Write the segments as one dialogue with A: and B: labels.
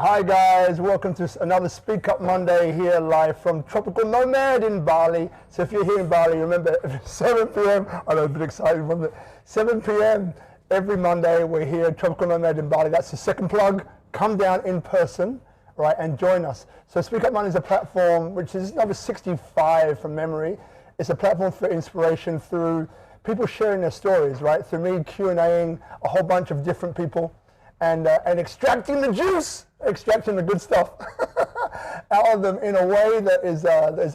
A: Hi guys, welcome to another SpeakuP Monday here live from tropical Nomad in Bali. So if you're here in Bali, remember 7 p.m. I know, a bit excited from it. 7 p.m. every Monday we're here at tropical Nomad in Bali. That's the second plug. Come down in person, right, and join us. So SpeakuP Monday is a platform which is number 65 from memory. It's a platform for inspiration through people sharing their stories, right? Through me Q&Aing a whole bunch of different people and extracting the juice, extracting the good stuff out of them in a way that is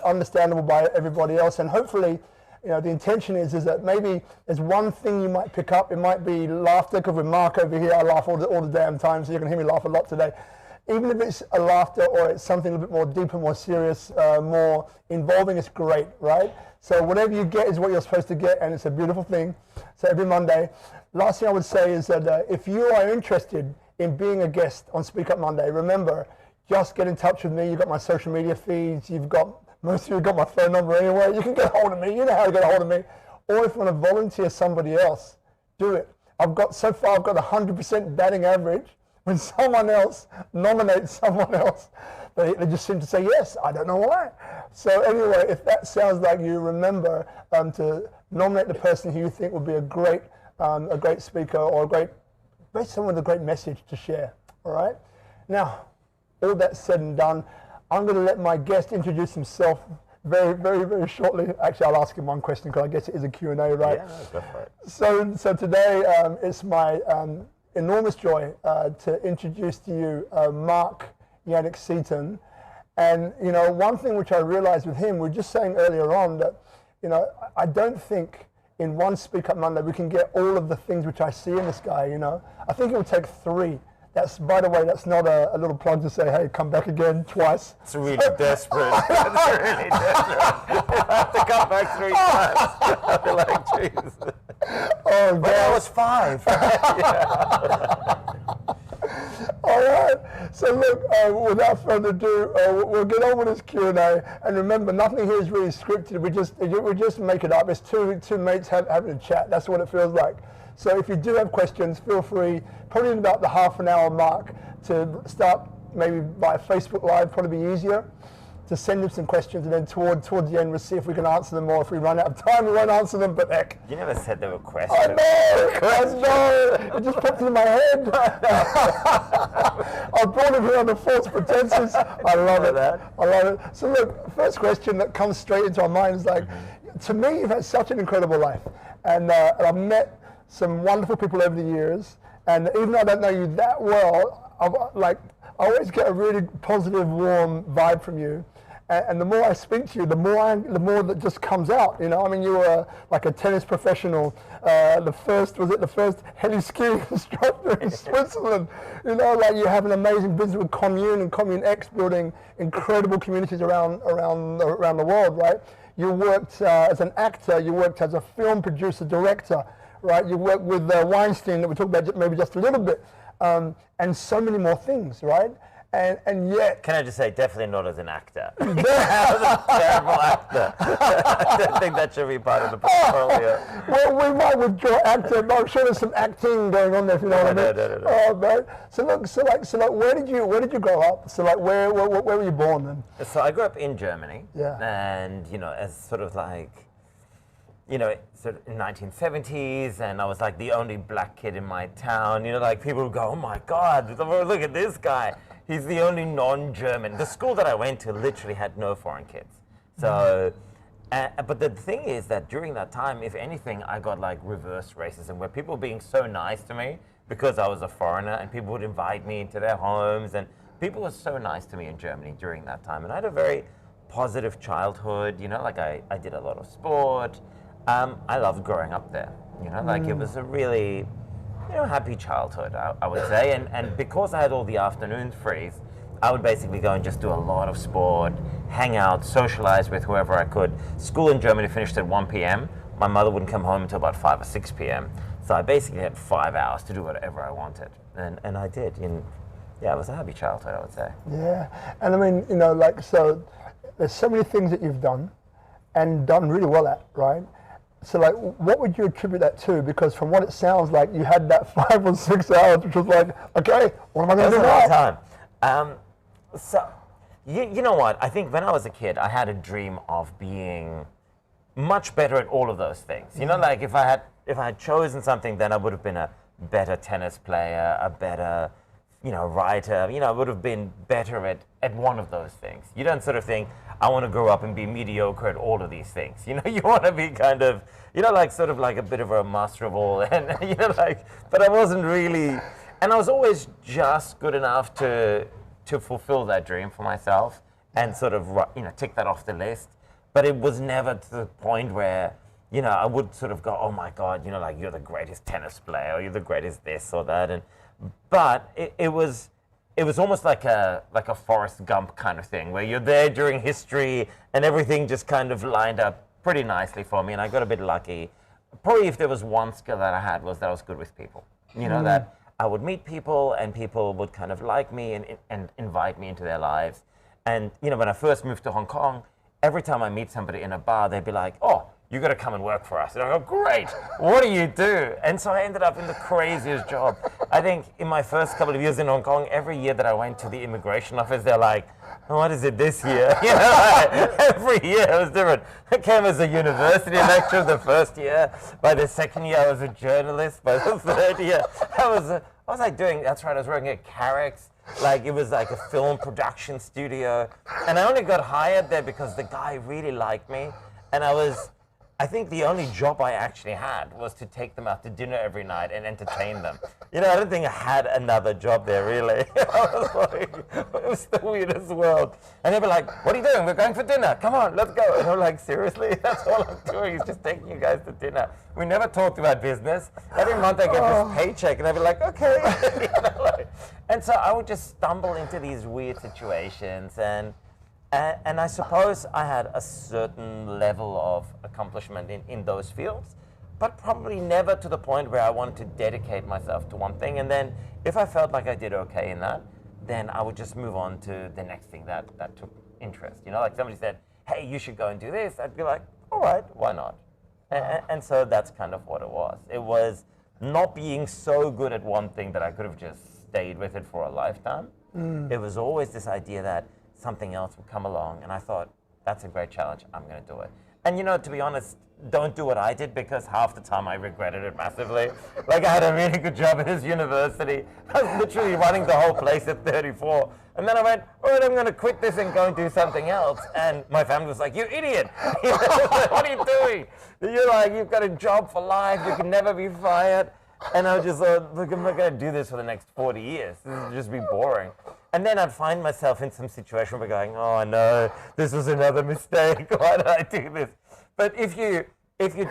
A: understandable by everybody else. And hopefully, you know, the intention is that maybe there's one thing you might pick up. It might be laughter, because with Mark over here, I laugh all the damn time, so you're going to hear me laugh a lot today. Even if it's a laughter or it's something a little bit more deeper, more serious, more involving, it's great, right? So whatever you get is what you're supposed to get, and it's a beautiful thing. So every Monday. Last thing I would say is that if you are interested in being a guest on SpeakuP Monday, remember, just get in touch with me. You've got my social media feeds. Most of you have got my phone number anyway. You can get a hold of me. You know how to get a hold of me. Or if you want to volunteer somebody else, do it. So far I've got 100% batting average. When someone else nominates someone else, they just seem to say yes. I don't know why. So anyway, if that sounds like you, remember to nominate the person who you think would be a great speaker or someone with a great message to share. All right. Now, all that said and done, I'm going to let my guest introduce himself very, very, very shortly. Actually, I'll ask him one question because I guess it is a Q&A, right?
B: Yeah, no, go for it.
A: So today it's my enormous joy to introduce to you Marc-Yannick Ceyton. And, you know, one thing which I realized with him, we were just saying earlier on that, you know, I don't think in one SpeakuP Monday we can get all of the things which I see in this guy, you know. I think it would take 3. That's, by the way, that's not a little plug to say, hey, come back again twice.
B: It's really desperate. It's really desperate. I have to come back 3 times. I'll be like, Jesus.
A: Oh, God.
B: But I was 5. Yeah.
A: All right. So look, without further ado, we'll get on with this Q&A. And remember, nothing here is really scripted. We just make it up. It's two mates having a chat. That's what it feels like. So if you do have questions, feel free, probably in about the half an hour mark, to start maybe by Facebook Live, probably be easier, to send him some questions, and then towards the end we'll see if we can answer them, or if we run out of time we won't answer them, but heck.
B: You never said they were questions.
A: I know! It just popped into my head. I brought him here on the false pretenses. I love it. I love it. So look, first question that comes straight into our mind is like, to me you've had such an incredible life, and I've met some wonderful people over the years, and even though I don't know you that well, I always get a really positive, warm vibe from you. And the more I speak to you, the more that just comes out. You know, I mean, you were like a tennis professional. The first heli ski instructor in Switzerland. You know, like you have an amazing business with Commune and Commune X, building incredible communities around the world, right? You worked as an actor. You worked as a film producer, director, right? You worked with Weinstein, that we talked about maybe just a little bit, and so many more things, right? And yet...
B: Can I just say, definitely not as an actor. I was a terrible actor. I don't think that should be part of the portfolio.
A: Well, we might withdraw actor, but I'm sure there's some acting going on there, if you know what I mean.
B: No.
A: Oh, man. So look, where did you grow up? So like, where were you born then?
B: So I grew up in Germany.
A: Yeah.
B: And, you know, as sort of like, you know, sort of in 1970s, and I was like the only black kid in my town. You know, like people would go, oh my God, look at this guy. He's the only non-German. The school that I went to literally had no foreign kids. So, but the thing is that during that time, if anything, I got like reverse racism, where people were being so nice to me because I was a foreigner, and people would invite me into their homes, and people were so nice to me in Germany during that time. And I had a very positive childhood, you know, like I did a lot of sport. I loved growing up there, you know, like it was a really, you know, happy childhood, I would say. And because I had all the afternoons free, I would basically go and just do a lot of sport, hang out, socialize with whoever I could. School in Germany finished at 1 p.m. My mother wouldn't come home until about 5 or 6 p.m. So I basically had 5 hours to do whatever I wanted. And I did. And yeah, it was a happy childhood, I would say.
A: Yeah. And I mean, you know, like, so there's so many things that you've done and done really well at, right? So like, what would you attribute that to? Because from what it sounds like, you had that 5 or 6 hours, which was like, okay, what am I going to do now?
B: Time. So, you know what? I think when I was a kid, I had a dream of being much better at all of those things. You know, like if I had chosen something, then I would have been a better tennis player, a better, writer. I would have been better at one of those things. You don't sort of think, I want to grow up and be mediocre at all of these things. You want to be kind of, like sort of like a bit of a master of all. And, but I wasn't really, and I was always just good enough to fulfill that dream for myself and sort of, tick that off the list. But it was never to the point where, I would sort of go, oh my God, like you're the greatest tennis player, or you're the greatest this or that. But it was almost like a Forrest Gump kind of thing, where you're there during history and everything just kind of lined up pretty nicely for me. And I got a bit lucky. Probably if there was one skill that I had was that I was good with people. That I would meet people and people would kind of like me and invite me into their lives. And, when I first moved to Hong Kong, every time I meet somebody in a bar, they'd be like, oh, you got to come and work for us. And I go, great, what do you do? And so I ended up in the craziest job. I think in my first couple of years in Hong Kong, every year that I went to the immigration office, they're like, oh, what is it this year? Every year it was different. I came as a university lecturer the first year. By the second year, I was a journalist. By the third year, what was I doing? That's right, I was working at CarEx. Like it was like a film production studio. And I only got hired there because the guy really liked me. And I think the only job I actually had was to take them out to dinner every night and entertain them. I don't think I had another job there, really. I was like, it was the weirdest world. And they'd be like, what are you doing? We're going for dinner. Come on, let's go. And I'm like, seriously? That's all I'm doing is just taking you guys to dinner. We never talked about business. Every month I get this paycheck and I'd be like, okay. And so I would just stumble into these weird situations and I suppose I had a certain level of accomplishment in those fields, but probably never to the point where I wanted to dedicate myself to one thing. And then if I felt like I did okay in that, then I would just move on to the next thing that took interest. Like somebody said, hey, you should go and do this. I'd be like, all right, why not? And so that's kind of what it was. It was not being so good at one thing that I could have just stayed with it for a lifetime. It was always this idea that something else would come along, and I thought, that's a great challenge, I'm going to do it. And to be honest, don't do what I did, because half the time I regretted it massively. Like I had a really good job at this university. I was literally running the whole place at 34. And then I went, all right, I'm going to quit this and go and do something else. And my family was like, you idiot. What are you doing? You're like, you've got a job for life, you can never be fired. And I was just like, look, I'm not going to do this for the next 40 years. This will just be boring. And then I'd find myself in some situation where going, oh no, this was another mistake. Why did I do this? But if you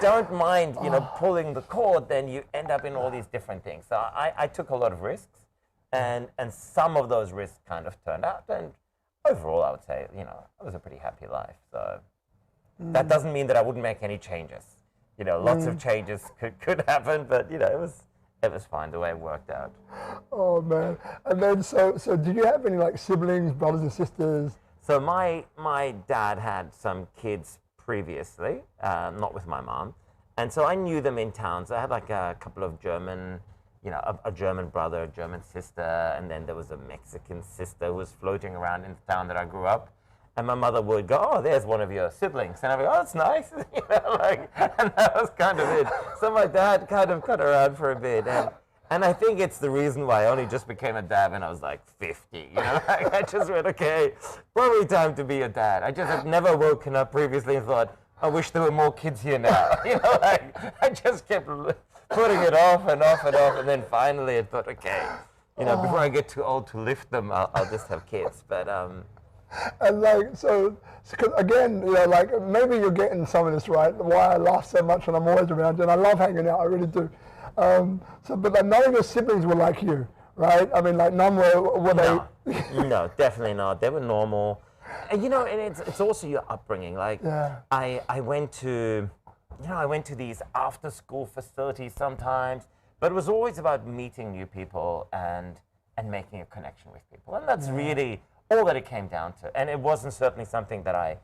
B: don't mind, pulling the cord, then you end up in all these different things. So I took a lot of risks, and some of those risks kind of turned out. And overall, I would say, it was a pretty happy life. So that doesn't mean that I wouldn't make any changes. Lots of changes could happen, but it was fine the way it worked out.
A: Oh man! And then so did you have any like siblings, brothers and sisters?
B: So my dad had some kids previously, not with my mom, and so I knew them in town. So I had like a couple of German, a German brother, a German sister, and then there was a Mexican sister who was floating around in the town that I grew up. And my mother would go, oh, there's one of your siblings. And I'd go, oh, that's nice. And that was kind of it. So my dad kind of cut around for a bit. And I think it's the reason why I only just became a dad when I was like 50. I just went, okay, probably time to be a dad. I just have never woken up previously and thought, I wish there were more kids here now. I just kept putting it off and off and off. And then finally I thought, okay, before I get too old to lift them, I'll just have kids. But,
A: and like, so cause again, like maybe you're getting some of this right, why I laugh so much when I'm always around you, and I love hanging out, I really do. But like none of your siblings were like you, right? I mean, like none were
B: no.
A: they?
B: No, definitely not. They were normal. And and it's also your upbringing. Like,
A: yeah.
B: I went to these after school facilities sometimes, but it was always about meeting new people and making a connection with people. And that's really all that it came down to. And it wasn't certainly something that I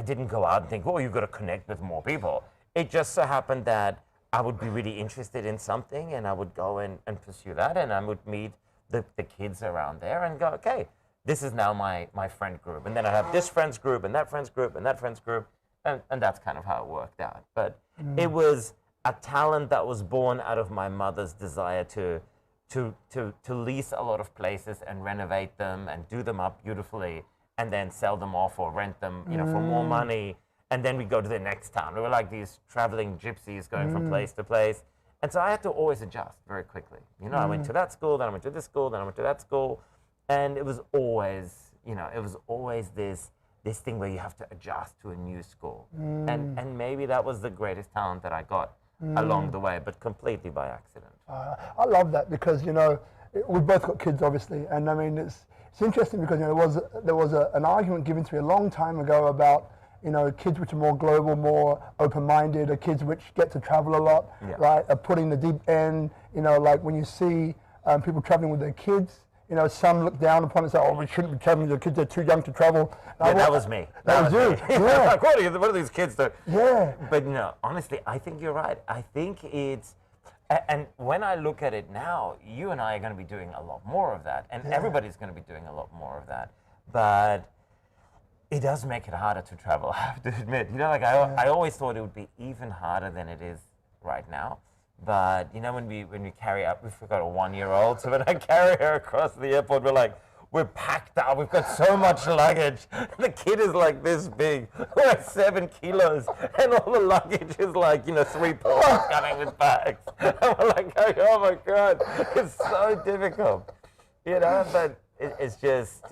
B: didn't go out and think, oh, you've got to connect with more people. It just so happened that I would be really interested in something and I would go and pursue that, and I would meet the kids around there and go, okay, this is now my friend group. And then I have this friends group and that friends group and that friends group. And that's kind of how it worked out. But it was a talent that was born out of my mother's desire to lease a lot of places and renovate them and do them up beautifully and then sell them off or rent them, for more money. And then we go to the next town. We were like these traveling gypsies going from place to place. And so I had to always adjust very quickly. I went to that school, then I went to this school, then I went to that school. And it was always, this thing where you have to adjust to a new school. And maybe that was the greatest talent that I got along the way, but completely by accident.
A: I love that because, we've both got kids, obviously. And I mean, it's interesting because, there was an argument given to me a long time ago about, kids which are more global, more open-minded, or kids which get to travel a lot, right, are putting the deep end, like when you see people traveling with their kids, some look down upon it and say, oh, we shouldn't be traveling, your kids are too young to travel.
B: Yeah, that was me.
A: That was you. Yeah.
B: Like, what are these kids doing?
A: Yeah.
B: But no, honestly, I think you're right. I think it's, and when I look at it now, you and I are going to be doing a lot more of that, and everybody's going to be doing a lot more of that. But it does make it harder to travel, I have to admit. I always thought it would be even harder than it is right now. But when we carry up, we've got a 1-year-old, so when I carry her across the airport, we're packed out, we've got so much luggage. The kid is like this big, like 7 kilos, and all the luggage is like, 3 porters coming with bags. And we're like, oh my God, it's so difficult, but it's just,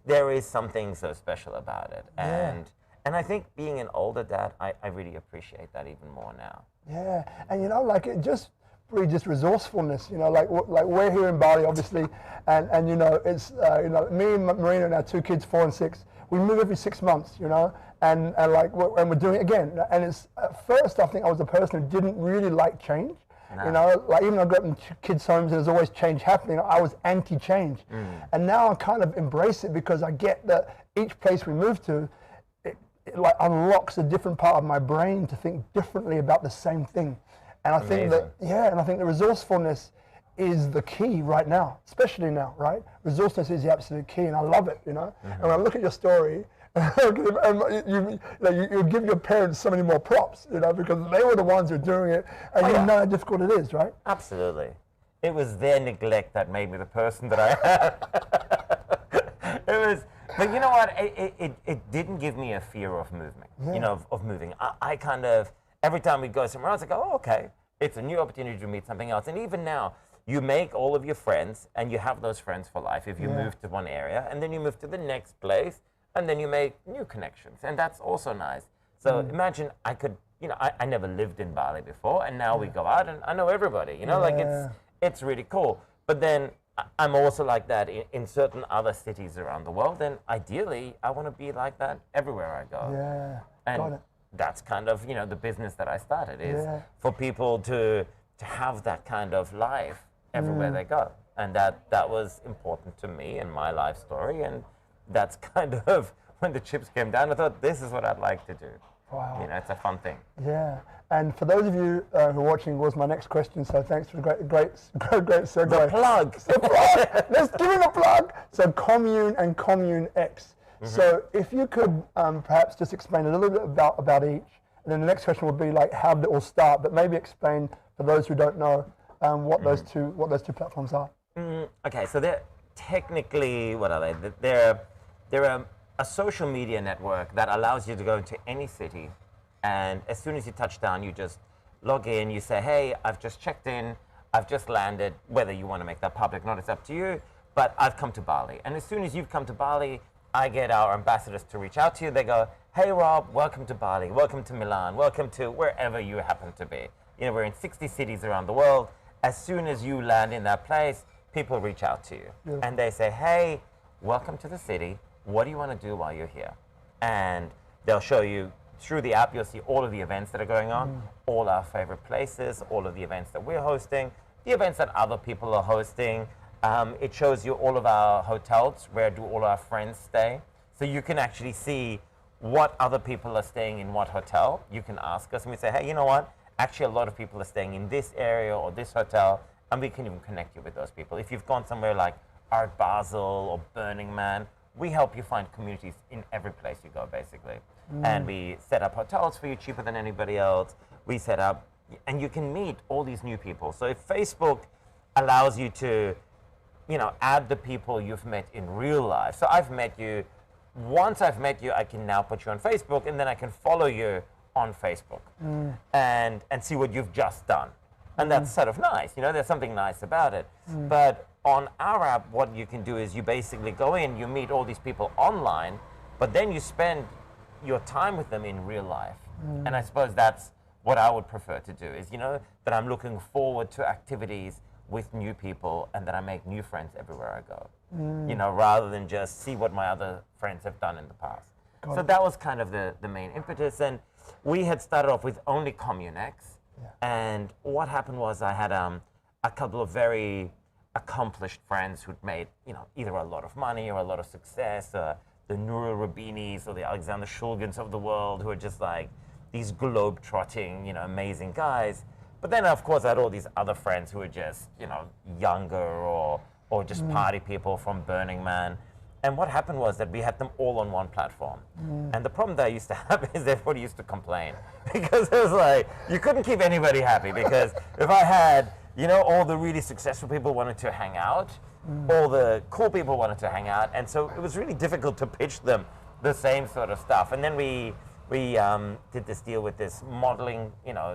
B: there is something so special about it. And I think being an older dad, I really appreciate that even more now.
A: Yeah, and it just really just resourcefulness. Like we're here in Bali, obviously, and it's me and Marina and our 2 kids, 4 and 6. We move every 6 months, and we're doing it again. And it's at first I think I was a person who didn't really like change. No. Even though I grew up in kids' homes and there's always change happening, I was anti-change. And now I kind of embrace it because I get that each place we move to, it like unlocks a different part of my brain to think differently about the same thing. And I think and I think the resourcefulness is the key right now, especially now, right? Resourcefulness is the absolute key, and I love it, And when I look at your story, you give your parents so many more props, because they were the ones who are doing it, and you know how difficult it is, right?
B: Absolutely. It was their neglect that made me the person that I am. It was. But you know what? It didn't give me a fear of moving. Of moving. I kind of, every time we go somewhere else, I go, oh, okay, it's a new opportunity to meet something else. And even now, you make all of your friends, and you have those friends for life if you move to one area, and then you move to the next place, and then you make new connections, and that's also nice. So imagine I could, I never lived in Bali before, and now we go out, and I know everybody. It's really cool. But then I'm also like that in certain other cities around the world, and ideally, I want to be like that everywhere I go.
A: Yeah,
B: and
A: got it.
B: That's kind of, the business that I started is for people to have that kind of life everywhere they go. And that was important to me in my life story, and that's kind of, when the chips came down, I thought, this is what I'd like to do.
A: Wow.
B: It's a fun thing.
A: Yeah, and for those of you who are watching, was my next question. So thanks for the great segue.
B: The plug.
A: The plug. Let's give it a plug. So Commune and Commune X. So if you could perhaps just explain a little bit about each, and then the next question would be like, how did it all start? But maybe explain for those who don't know what those two platforms are.
B: Okay, so they're technically, what are they? They're a social media network that allows you to go into any city, and as soon as you touch down, you just log in, you say, hey, I've just checked in, I've just landed, whether you want to make that public or not, it's up to you, but I've come to Bali. And as soon as you've come to Bali, I get our ambassadors to reach out to you. They go, hey, Rob, welcome to Bali, welcome to Milan, welcome to wherever you happen to be. We're in 60 cities around the world. As soon as you land in that place, people reach out to you. And they say, hey, welcome to the city. What do you want to do while you're here? And they'll show you, through the app, you'll see all of the events that are going on, all our favorite places, all of the events that we're hosting, the events that other people are hosting. It shows you all of our hotels, where do all our friends stay. So you can actually see what other people are staying in what hotel. You can ask us, and we say, hey, you know what? Actually, a lot of people are staying in this area or this hotel, and we can even connect you with those people. If you've gone somewhere like Art Basel or Burning Man, we help you find communities in every place you go, basically. And we set up hotels for you cheaper than anybody else. We set up, and you can meet all these new people. So if Facebook allows you to, add the people you've met in real life. So I've met you. Once I've met you, I can now put you on Facebook, and then I can follow you on Facebook and see what you've just done. And that's sort of nice. There's something nice about it. But on our app, what you can do is you basically go in, you meet all these people online, but then you spend your time with them in real life. And I suppose that's what I would prefer to do is, that I'm looking forward to activities with new people and that I make new friends everywhere I go, rather than just see what my other friends have done in the past. So that was kind of the main impetus. And we had started off with only CommuneX. And what happened was I had a couple of very accomplished friends who'd made, either a lot of money or a lot of success, the Nurul Rabinis or the Alexander Shulgins of the world, who are just like these globe-trotting, amazing guys. But then, of course, I had all these other friends who were just, younger or just party people from Burning Man. And what happened was that we had them all on one platform. And the problem that I used to have is everybody used to complain. Because it was like, you couldn't keep anybody happy. Because if I had, all the really successful people wanted to hang out, all the cool people wanted to hang out. And so it was really difficult to pitch them the same sort of stuff. And then we did this deal with this modeling,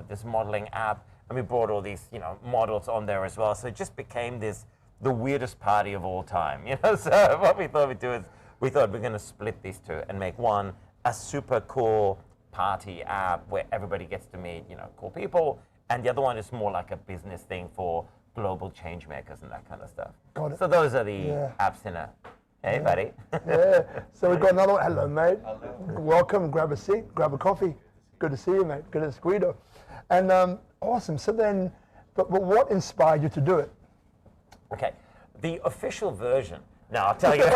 B: this modeling app. And we brought all these, models on there as well. So it just became the weirdest party of all time, So what we thought we'd do is we thought we're going to split these two and make one a super cool party app where everybody gets to meet, cool people, and the other one is more like a business thing for global change makers and that kind of stuff.
A: Got it.
B: So those are the apps in it. Hey, buddy.
A: So we've got another one. Hello, mate. Hello. Welcome. Grab a seat. Grab a coffee. Good to see you, mate. Good to see you. And awesome. So then, but what inspired you to do it?
B: Okay, the official version. Now I'll tell you, the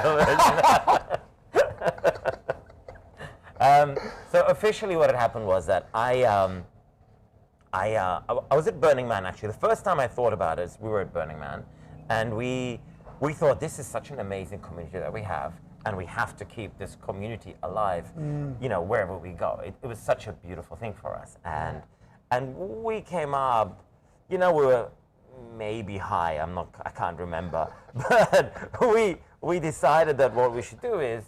B: real version. So officially, what had happened was that I was at Burning Man actually. The first time I thought about it is we were at Burning Man, and we thought this is such an amazing community that we have, and we have to keep this community alive, wherever we go. It was such a beautiful thing for us, and we came up, we were maybe high, I can't remember, but we decided that what we should do is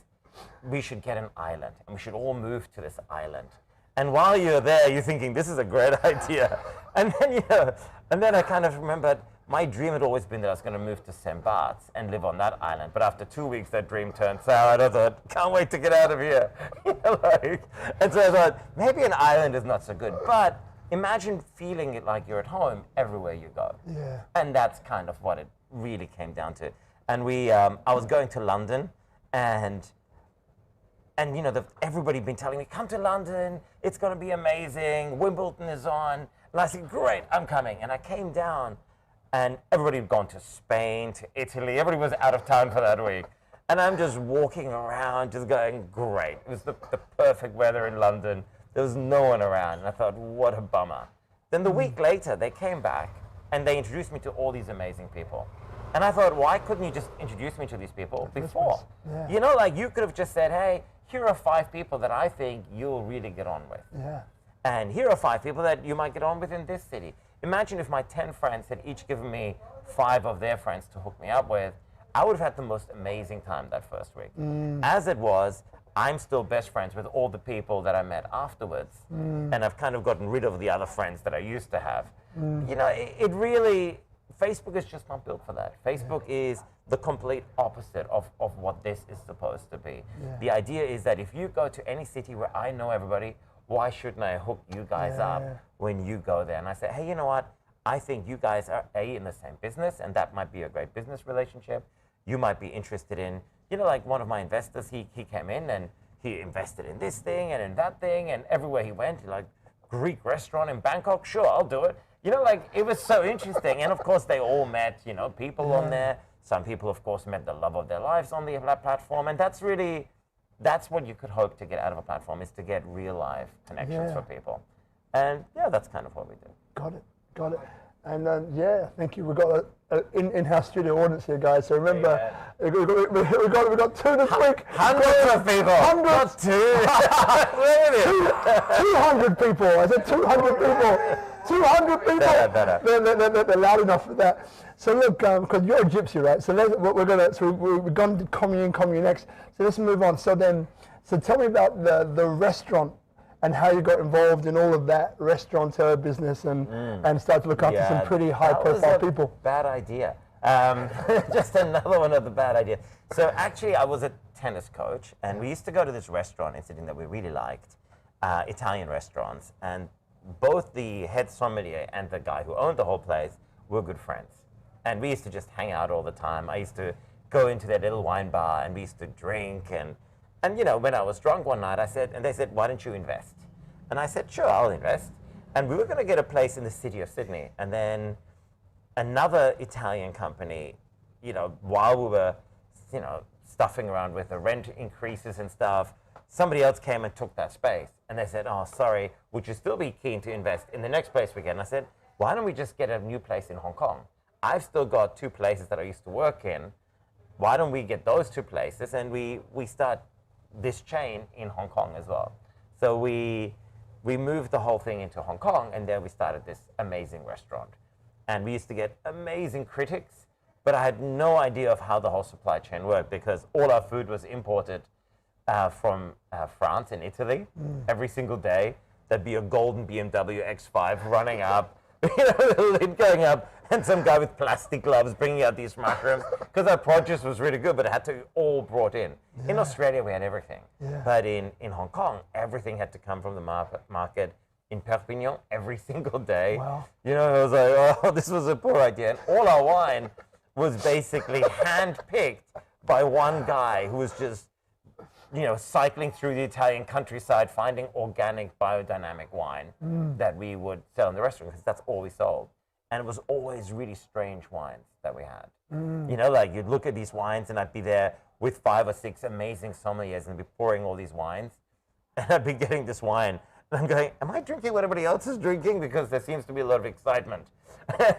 B: we should get an island and we should all move to this island. And while you're there, you're thinking this is a great idea. And then I kind of remembered my dream had always been that I was going to move to St. Bart's and live on that island. But after 2 weeks, that dream turned sour. And I thought, can't wait to get out of here. And so I thought, maybe an island is not so good. But imagine feeling it like you're at home everywhere you go.
A: Yeah.
B: And that's kind of what it really came down to. And I was going to London, and everybody been telling me, come to London, it's going to be amazing, Wimbledon is on. And I said, great, I'm coming. And I came down, and everybody had gone to Spain, to Italy, everybody was out of town for that week. And I'm just walking around, just going, great. It was the perfect weather in London. There was no one around, and I thought, what a bummer. Then the week later, they came back, and they introduced me to all these amazing people. And I thought, why couldn't you just introduce me to these people before? Yeah. You could have just said, hey, here are 5 people that I think you'll really get on with.
A: Yeah.
B: And here are 5 people that you might get on with in this city. Imagine if my 10 friends had each given me 5 of their friends to hook me up with. I would have had the most amazing time that first week. As it was, I'm still best friends with all the people that I met afterwards. And I've kind of gotten rid of the other friends that I used to have. It really, Facebook is just not built for that. Facebook is the complete opposite of what this is supposed to be. Yeah. The idea is that if you go to any city where I know everybody, why shouldn't I hook you guys up when you go there? And I say, hey, you know what? I think you guys are in the same business, and that might be a great business relationship. You might be interested in, like one of my investors, he came in and he invested in this thing and in that thing, and everywhere he went, like Greek restaurant in Bangkok, sure, I'll do it. It was so interesting. And of course, they all met, people on there. Some people, of course, met the love of their lives on the platform. And that's what you could hope to get out of a platform, is to get real life connections for people. And that's kind of what we do.
A: Got it. And I think we've got an in-house studio audience here, guys. So remember, we got two this week.
B: Hundreds of people.
A: Hundreds.
B: Not two.
A: 200 people. I said 200 people. 200 people.
B: Better.
A: They're loud enough for that. So look, because you're a gypsy, right? So we've gone to Commune X. So let's move on. So tell me about the restaurant and how you got involved in all of that restaurateur business and start to look after some pretty high-profile people.
B: Bad idea. Just another one of the bad ideas. So actually, I was a tennis coach, and we used to go to this restaurant in Sydney that we really liked, Italian restaurants, and both the head sommelier and the guy who owned the whole place were good friends. And we used to just hang out all the time. I used to go into their little wine bar, and we used to drink. And when I was drunk one night, they said, why don't you invest? And I said, sure, I'll invest. And we were going to get a place in the city of Sydney. And then another Italian company, while we were, stuffing around with the rent increases and stuff, somebody else came and took that space. And they said, oh, sorry, would you still be keen to invest in the next place we get? And I said, why don't we just get a new place in Hong Kong? I've still got 2 places that I used to work in. Why don't we get those 2 places and we start this chain in Hong Kong as well? So we moved the whole thing into Hong Kong, and there we started this amazing restaurant. And we used to get amazing critics, but I had no idea of how the whole supply chain worked, because all our food was imported from France and Italy. Every single day. There'd be a golden BMW X5 running up, the lid going up, and some guy with plastic gloves bringing out these mushrooms, because our produce was really good, but it had to be all brought in. Yeah. In Australia, we had everything. Yeah. But in Hong Kong, everything had to come from the market in Perpignan every single day. Wow. It was like, oh, this was a poor idea. And all our wine was basically hand-picked by one guy who was just, cycling through the Italian countryside, finding organic, biodynamic wine that we would sell in the restaurant, because that's all we sold. And it was always really strange wines that we had. Like you'd look at these wines, and I'd be there with 5 or 6 amazing sommeliers, and I'd be pouring all these wines. And I'd be getting this wine, and I'm going, am I drinking what everybody else is drinking? Because there seems to be a lot of excitement.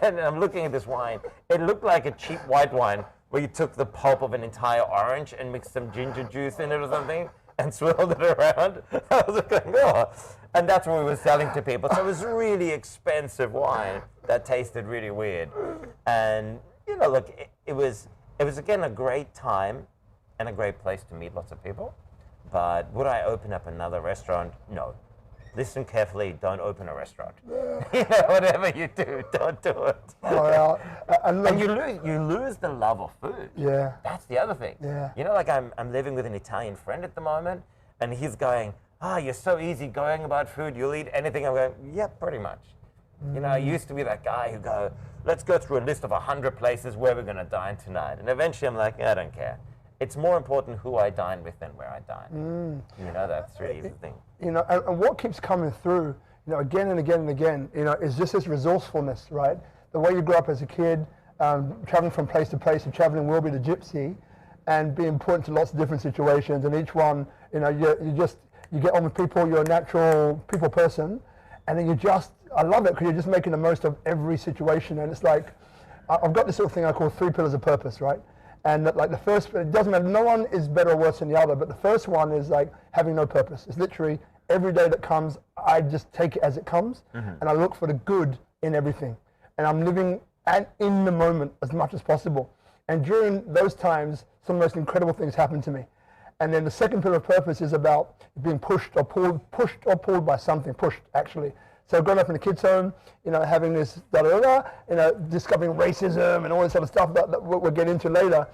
B: And I'm looking at this wine. It looked like a cheap white wine, where you took the pulp of an entire orange and mixed some ginger juice in it or something and swirled it around. I was going, oh. And that's what we were selling to people. So it was really expensive wine that tasted really weird. And, look, it was again a great time and a great place to meet lots of people. But would I open up another restaurant? No. Listen carefully, don't open a restaurant. Whatever you do, don't do it. And you lose the love of food. Yeah. That's the other thing. Yeah. Like I'm living with an Italian friend at the moment, and he's going, you're so easygoing about food, you'll eat anything. I'm going, yeah, pretty much. I used to be that guy who go, let's go through a list of 100 places where we're going to dine tonight. And eventually I'm like, I don't care. It's more important who I dine with than where I dine. That's really the thing. And
A: what keeps coming through, again and again and again, is just this resourcefulness, right? The way you grew up as a kid, traveling from place to place, and traveling will be the gypsy, and being put into lots of different situations, and each one, you get on with people, you're a natural people person, and then I love it, because you're just making the most of every situation. And it's like, I've got this sort of thing I call 3 pillars of purpose, right? And like the first, it doesn't matter, no one is better or worse than the other, but the first one is like having no purpose. It's literally every day that comes, I just take it as it comes, and I look for the good in everything. And I'm living in the moment as much as possible. And during those times, some of the most incredible things happen to me. And then the second pillar of purpose is about being pushed or pulled by something, actually. So growing up in a kid's home, having this discovering racism and all this sort of stuff that we'll get into later,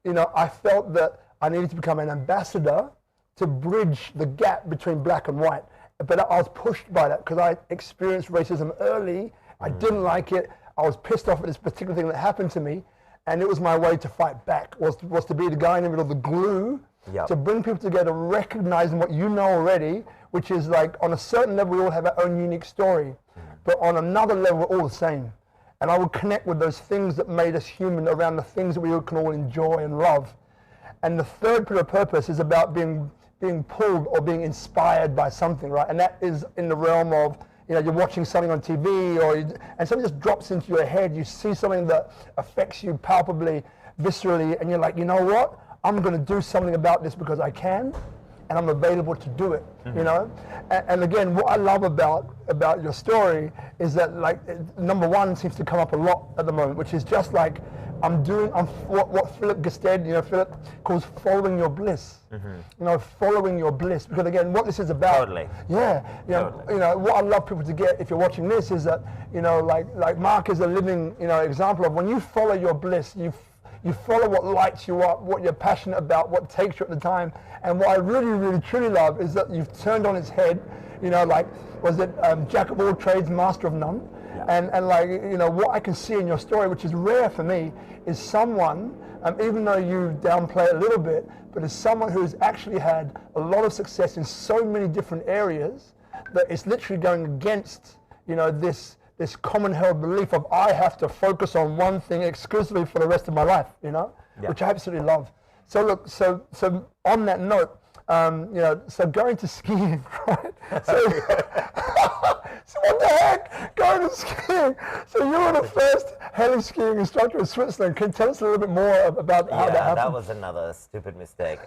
A: I felt that I needed to become an ambassador to bridge the gap between black and white. But I was pushed by that, because I experienced racism early. I didn't like it. I was pissed off at this particular thing that happened to me, and it was my way to fight back, was to be the guy in the middle of the glue, to bring people together, recognizing what you know already, which is like, on a certain level, we all have our own unique story, but on another level, we're all the same. And I would connect with those things that made us human around the things that we can all enjoy and love. And the third pillar of purpose is about being pulled or being inspired by something, right? And that is in the realm of you're watching something on TV, and something just drops into your head. You see something that affects you palpably, viscerally, and you're like, you know what? I'm going to do something about this because I can, and I'm available to do it. And again, what I love about your story is that, like, number one seems to come up a lot at the moment, which is just like I'm what Philip Gested, Philip calls following your bliss. Following your bliss, because again, what this is about.
B: Totally.
A: Yeah.
B: Totally.
A: What I love people to get, if you're watching this, is that like Marc is a living example of when you follow your bliss, you follow what lights you up, what you're passionate about, what takes you at the time. And what I really, really, truly love is that you've turned on its head, was it jack of all trades, master of none? Yeah. And like, what I can see in your story, which is rare for me, is someone, even though you downplay it a little bit, but is someone who's actually had a lot of success in so many different areas that it's literally going against, this common held belief of I have to focus on one thing exclusively for the rest of my life, which I absolutely love. So look, so on that note, so going to skiing, right? So, so what the heck? Going to skiing. So you were the first heli skiing instructor in Switzerland. Can you tell us a little bit more about how that happened?
B: That was another stupid mistake.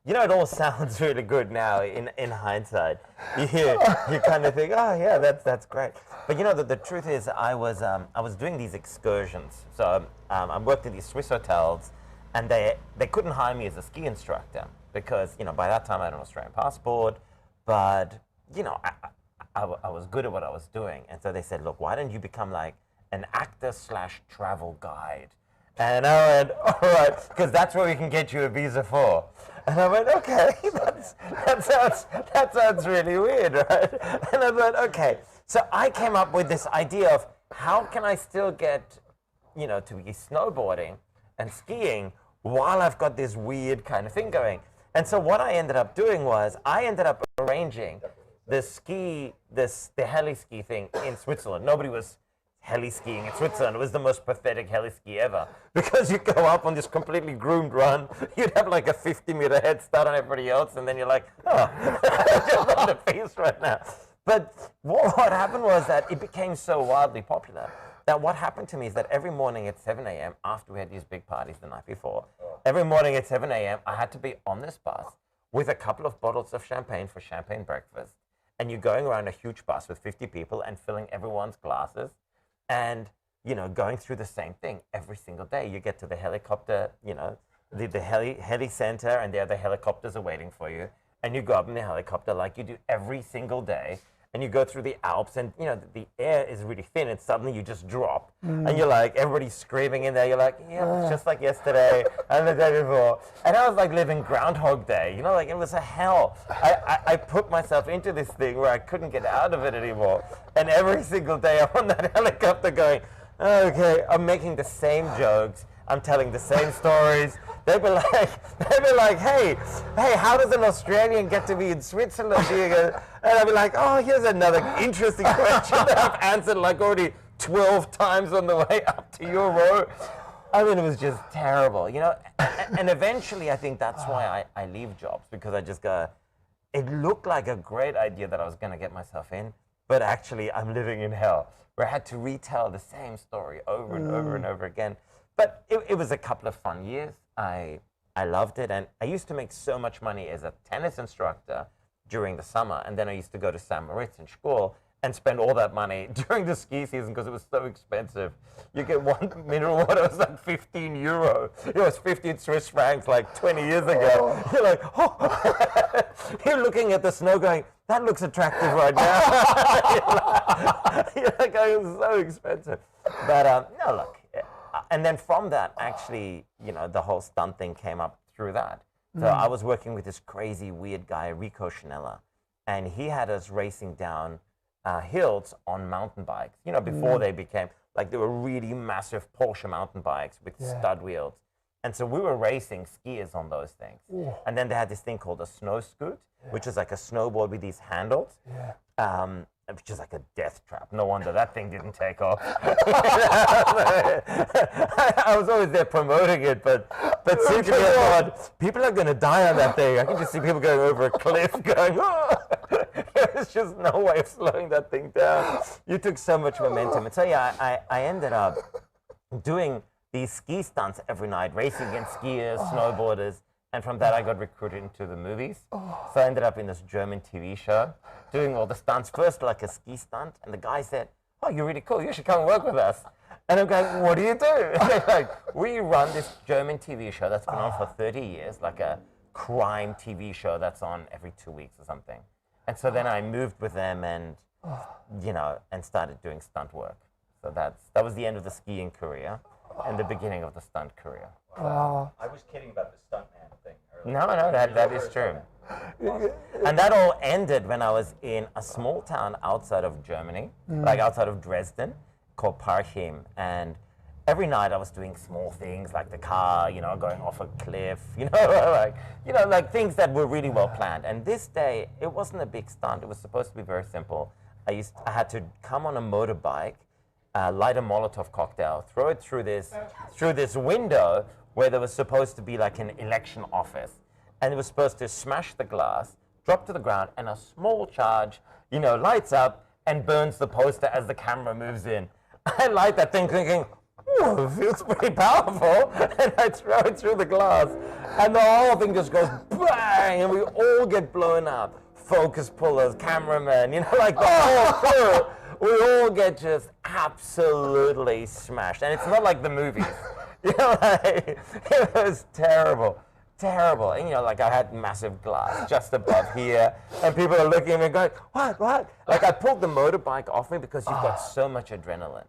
B: It all sounds really good now in hindsight. You kind of think, oh yeah, that's great. But the truth is, I was doing these excursions. So I worked in these Swiss hotels, and they couldn't hire me as a ski instructor because by that time I had an Australian passport, but I was good at what I was doing, and so they said, look, why don't you become like an actor/travel guide? And I went, all right, because that's what we can get you a visa for. And I went, okay, that sounds really weird, right? And I went, okay. So I came up with this idea of how can I still get, to be snowboarding and skiing while I've got this weird kind of thing going. And so what I ended up doing was I ended up arranging the heli ski thing in Switzerland. Nobody was heli skiing in Switzerland. It was the most pathetic heli ski ever, because you go up on this completely groomed run, you'd have like a 50-meter head start on everybody else, and then you're like, oh, I'm just on the face right now. But what happened was that it became so wildly popular that what happened to me is that every morning at 7 a.m., after we had these big parties the night before, every morning at 7 a.m., I had to be on this bus with a couple of bottles of champagne for champagne breakfast. And you're going around a huge bus with 50 people and filling everyone's glasses and, going through the same thing every single day. You get to the helicopter, the heli center, and there the helicopters are waiting for you. And you go up in the helicopter like you do every single day. And you go through the Alps, and the air is really thin, and suddenly you just drop. And you're like, everybody's screaming in there. You're like, yeah, it's just like yesterday and the day before. And I was like living Groundhog Day. It was a hell. I put myself into this thing where I couldn't get out of it anymore. And every single day I'm on that helicopter going, okay, I'm making the same jokes. I'm telling the same stories. They'd be like, hey, how does an Australian get to be in Switzerland? And I'd be like, oh, here's another interesting question that I've answered like already 12 times on the way up to your row. I mean, it was just terrible, And eventually, I think that's why I leave jobs, because I just go, it looked like a great idea that I was going to get myself in, but actually I'm living in hell, where I had to retell the same story over and over and over again. But it was a couple of fun years. I loved it, and I used to make so much money as a tennis instructor during the summer, and then I used to go to St. Moritz in school and spend all that money during the ski season because it was so expensive. You get one mineral water, it was like 15 euro. It was 15 Swiss francs like 20 years ago. You're like, oh. You're looking at the snow going, that looks attractive right now. you're like, oh, it's so expensive. But no, look. And then from that, actually, the whole stunt thing came up through that. So I was working with this crazy, weird guy, Rico Schnella, and he had us racing down hills on mountain bikes. Before they became, they were really massive Porsche mountain bikes with stud wheels. And so we were racing skiers on those things. Ooh. And then they had this thing called a snow scoot, which is like a snowboard with these handles. Which is like a death trap. No wonder that thing didn't take off. I was always there promoting it, but secretly I thought, people are going to die on that thing. I can just see people going over a cliff going, oh. There's just no way of slowing that thing down. You took so much momentum. And so, yeah, I ended up doing these ski stunts every night, racing against skiers, snowboarders. And from that, I got recruited into the movies. So I ended up in this German TV show, doing all the stunts. First, like a ski stunt. And the guy said, oh, you're really cool. You should come and work with us. And I'm going, what do you do? And they're like, we run this German TV show that's been on for 30 years, like a crime TV show that's on every 2 weeks or something. And so then I moved with them and, you know, and started doing stunt work. So that was the end of the skiing career and the beginning of the stunt career.
A: Wow.
C: I was kidding about the stuntman thing earlier.
B: No, that is true. And that all ended when I was in a small town outside of Germany, like outside of Dresden, called Parchim. And every night I was doing small things like the car, you know, going off a cliff, you know, like things that were really well planned. And this day, it wasn't a big stunt. It was supposed to be very simple. I had to come on a motorbike, light a Molotov cocktail, throw it through this window where there was supposed to be like an election office. And it was supposed to smash the glass, drop to the ground, and a small charge, you know, lights up and burns the poster as the camera moves in. I light that thing thinking, ooh, it feels pretty powerful. And I throw it through the glass. And the whole thing just goes bang, and we all get blown up. Focus pullers, cameramen, you know, like the whole crew. We all get just absolutely smashed. And it's not like the movies. You know, like, it was terrible. Terrible. And, you know, like I had massive glass just above here, and people are looking at me going, what? Like I pulled the motorbike off me because you've got so much adrenaline.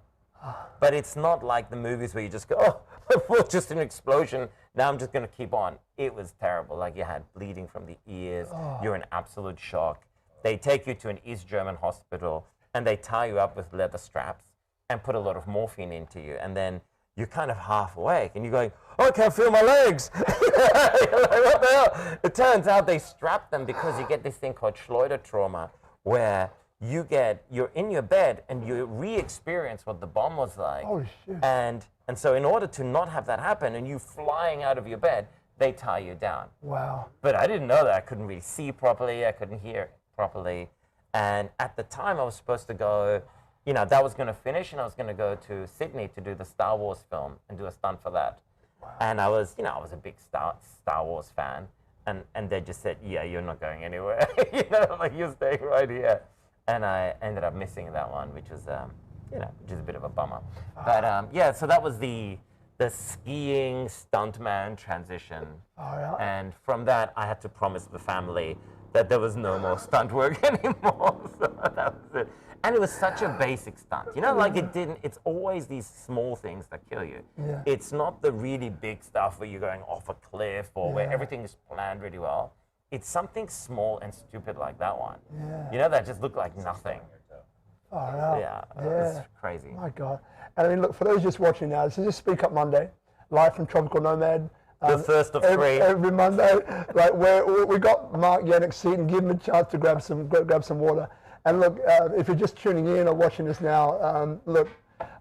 B: But it's not like the movies where you just go, oh, just an explosion. Now I'm just going to keep on. It was terrible. Like you had bleeding from the ears. You're in absolute shock. They take you to an East German hospital, and they tie you up with leather straps and put a lot of morphine into you. And then you're kind of half awake, and you're going, oh, I can't feel my legs. You're like, what the hell? It turns out they strap them because you get this thing called Schleuder trauma, where you're in your bed and you re-experience what the bomb was like.
A: Oh, shit.
B: And so in order to not have that happen and you flying out of your bed, they tie you down.
A: Wow.
B: But I didn't know that. I couldn't really see properly. I couldn't hear properly. And at the time I was supposed to go, you know, that was going to finish, and I was going to go to Sydney to do the Star Wars film and do a stunt for that. Wow. And I was a big Star Wars fan, and they just said, yeah, you're not going anywhere. You know, like you're staying right here. And I ended up missing that one, which is, you know, which is a bit of a bummer. But yeah, so that was the skiing stuntman transition.
A: Oh, yeah.
B: And from that, I had to promise the family that there was no more stunt work anymore. So that was it. And it was such a basic stunt. You know, like it's always these small things that kill you.
A: Yeah.
B: It's not the really big stuff where you're going off a cliff or where everything is planned really well. It's something small and stupid like that one.
A: Yeah.
B: You know, that just looked like nothing.
A: Oh, yeah.
B: Yeah, it's crazy.
A: My God. And I mean, look, for those just watching now, this is just SpeakuP Monday, live from Tropical Nomad.
B: The first of three.
A: Every Monday, like we got Marc-Yannick Ceyton, give him a chance to grab some water. And look, if you're just tuning in or watching this now, look,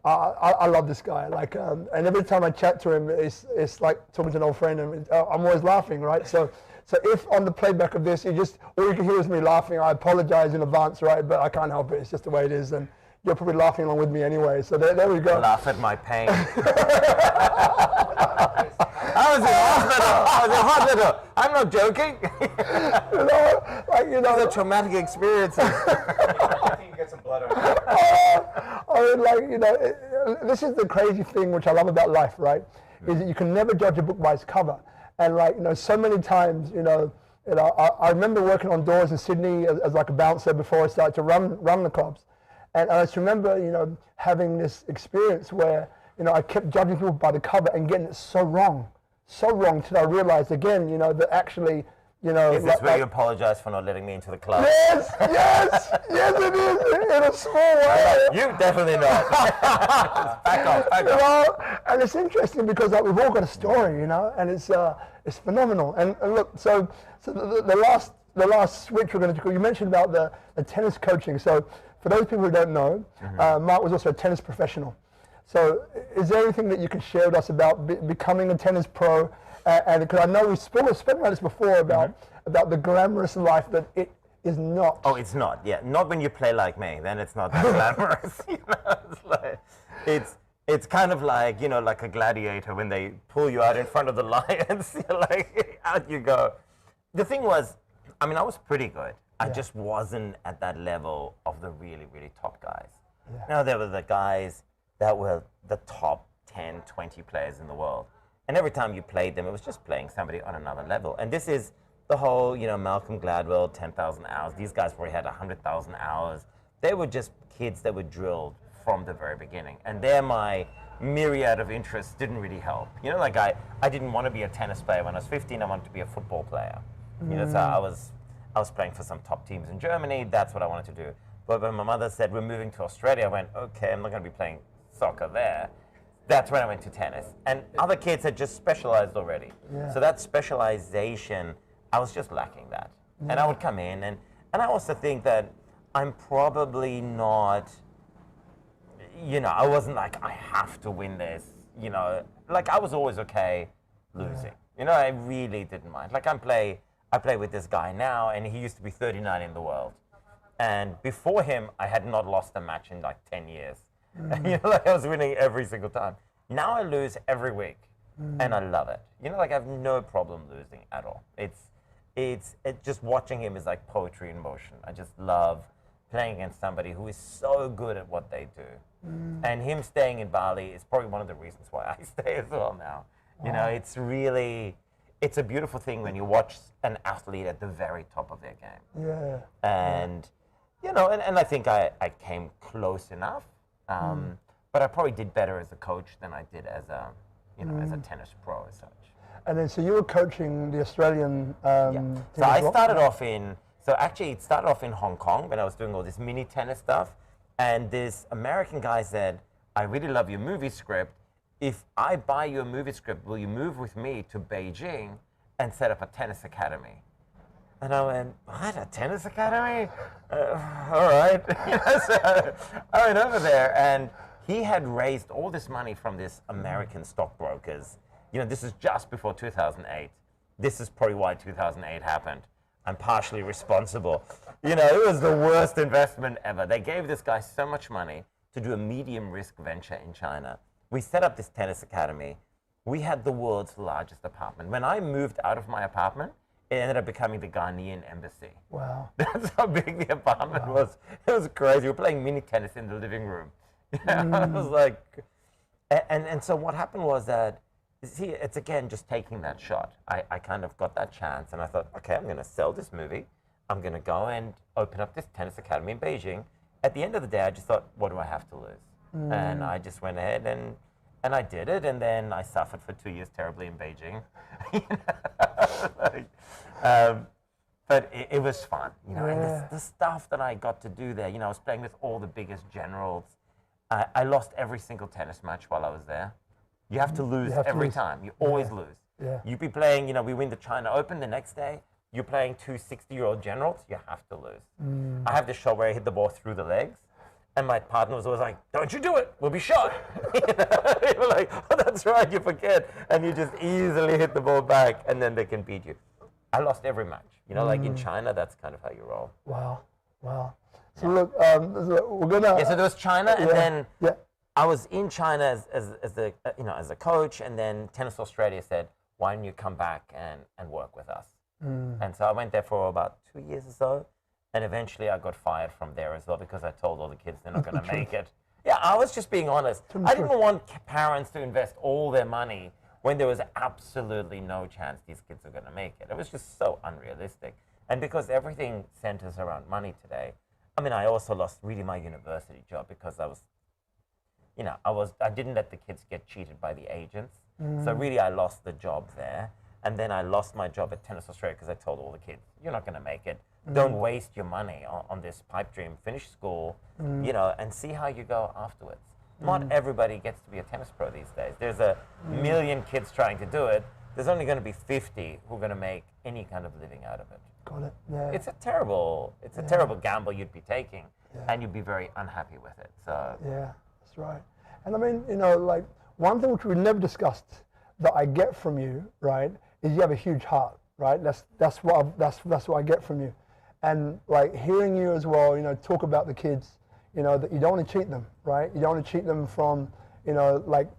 A: I love this guy. Like, and every time I chat to him, it's like talking to an old friend, and I'm always laughing, right? So if on the playback of this, all you can hear is me laughing, I apologize in advance, right? But I can't help it. It's just the way it is, and you're probably laughing along with me anyway. So there we go.
B: Laugh at my pain. I was in hospital. I'm not joking.
A: You know,
B: These are traumatic experiences.
C: I think you get some blood on you.
A: I mean, like, you know, this is the crazy thing which I love about life, right? Is that you can never judge a book by its cover. And like, you know, so many times, I remember working on doors in Sydney as like a bouncer before I started to run the clubs. And I just remember, you know, having this experience where, you know, I kept judging people by the cover and getting it so wrong till I realized again, you know, that actually, you know.
B: Is this where you apologize for not letting me into the club?
A: Yes, it is, in a small way.
B: You definitely not. Back off.
A: You know, and it's interesting because like, we've all got a story, you know, and it's phenomenal. And look, so the last switch we're going to do, you mentioned about the tennis coaching. So for those people who don't know, Marc was also a tennis professional. So is there anything that you can share with us about becoming a tennis pro? And because I know we've spoken about this before about the glamorous life that is not.
B: Oh, it's not. Yeah, not when you play like me. Then it's not that glamorous. It's like, it's kind of like, like a gladiator when they pull you out in front of the lions. You're like, out you go. The thing was, I was pretty good. I just wasn't at that level of the really, really top guys. Yeah. Now, there were the guys that were the top 10, 20 players in the world. And every time you played them, it was just playing somebody on another level. And this is the whole, Malcolm Gladwell, 10,000 hours. These guys probably had 100,000 hours. They were just kids that were drilled from the very beginning. And there my myriad of interests didn't really help. Like I didn't want to be a tennis player. When I was 15, I wanted to be a football player. So I was playing for some top teams in Germany. That's what I wanted to do. But when my mother said, we're moving to Australia, I went, okay, I'm not going to be playing soccer there. That's when I went to tennis. And other kids had just specialized already. Yeah. So that specialization, I was just lacking that. Yeah. And I would come in, and I also think that I'm probably not, I wasn't like, I have to win this, like I was always okay losing. Yeah. I really didn't mind. Like I play with this guy now, and he used to be 39 in the world. And before him, I had not lost a match in like 10 years. Like I was winning every single time. Now I lose every week, and I love it. Like I have no problem losing at all. It's just watching him is like poetry in motion. I just love playing against somebody who is so good at what they do. And him staying in Bali is probably one of the reasons why I stay as well now. Wow. It's a beautiful thing when you watch an athlete at the very top of their game.
A: Yeah.
B: And, and I think I came close enough. But I probably did better as a coach than I did as a, as a tennis pro as such.
A: And then, so you were coaching the Australian team.
B: So I started off it started off in Hong Kong when I was doing all this mini tennis stuff. And this American guy said, I really love your movie script. If I buy your movie script, will you move with me to Beijing and set up a tennis academy? And I went, what, a tennis academy? All right. So I went over there, and he had raised all this money from this American stockbrokers. This is just before 2008. This is probably why 2008 happened. I'm partially responsible. It was the worst investment ever. They gave this guy so much money to do a medium risk venture in China. We set up this tennis academy. We had the world's largest apartment. When I moved out of my apartment, it ended up becoming the Ghanaian embassy.
A: Wow.
B: That's how big the apartment was. It was crazy. We were playing mini tennis in the living room. I was like, and so what happened was that, see, it's again just taking that shot. I kind of got that chance, and I thought, okay, I'm going to sell this movie. I'm going to go and open up this tennis academy in Beijing. At the end of the day, I just thought, what do I have to lose? And I just went ahead and I did it, and then I suffered for 2 years terribly in Beijing. But it was fun, and the stuff that I got to do there, I was playing with all the biggest generals. I lost every single tennis match while I was there. You have to lose every time. You always lose. Yeah. You'd be playing, we win the China Open the next day. You're playing two 60-year-old generals. You have to lose. I have this shot where I hit the ball through the legs. And my partner was always like, don't you do it, we'll be shot. You're like, oh, that's right, you forget. And you just easily hit the ball back, and then they can beat you. I lost every match. Like in China, that's kind of how you roll.
A: Wow. So look, we're gonna.
B: Yeah, so there was China, and then I was in China as a coach, and then Tennis Australia said, why don't you come back and work with us? And so I went there for about 2 years or so. And eventually I got fired from there as well because I told all the kids they're not going to make it. Yeah, I was just being honest. I didn't want parents to invest all their money when there was absolutely no chance these kids are going to make it. It was just so unrealistic. And because everything centers around money today, I also lost really my university job because I didn't let the kids get cheated by the agents. So really I lost the job there. And then I lost my job at Tennis Australia because I told all the kids, you're not going to make it. Don't waste your money on this pipe dream. Finish school, and see how you go afterwards. Not everybody gets to be a tennis pro these days. There's a million kids trying to do it. There's only going to be 50 who are going to make any kind of living out of it.
A: Got it. Yeah.
B: It's a terrible gamble you'd be taking, and you'd be very unhappy with it. So
A: yeah, that's right. And like one thing which we never discussed that I get from you, right, is you have a huge heart, right? That's what I get from you. And like hearing you as well, you know, talk about the kids, you know, that you don't want to cheat them, right? You don't want to cheat them from, you know, like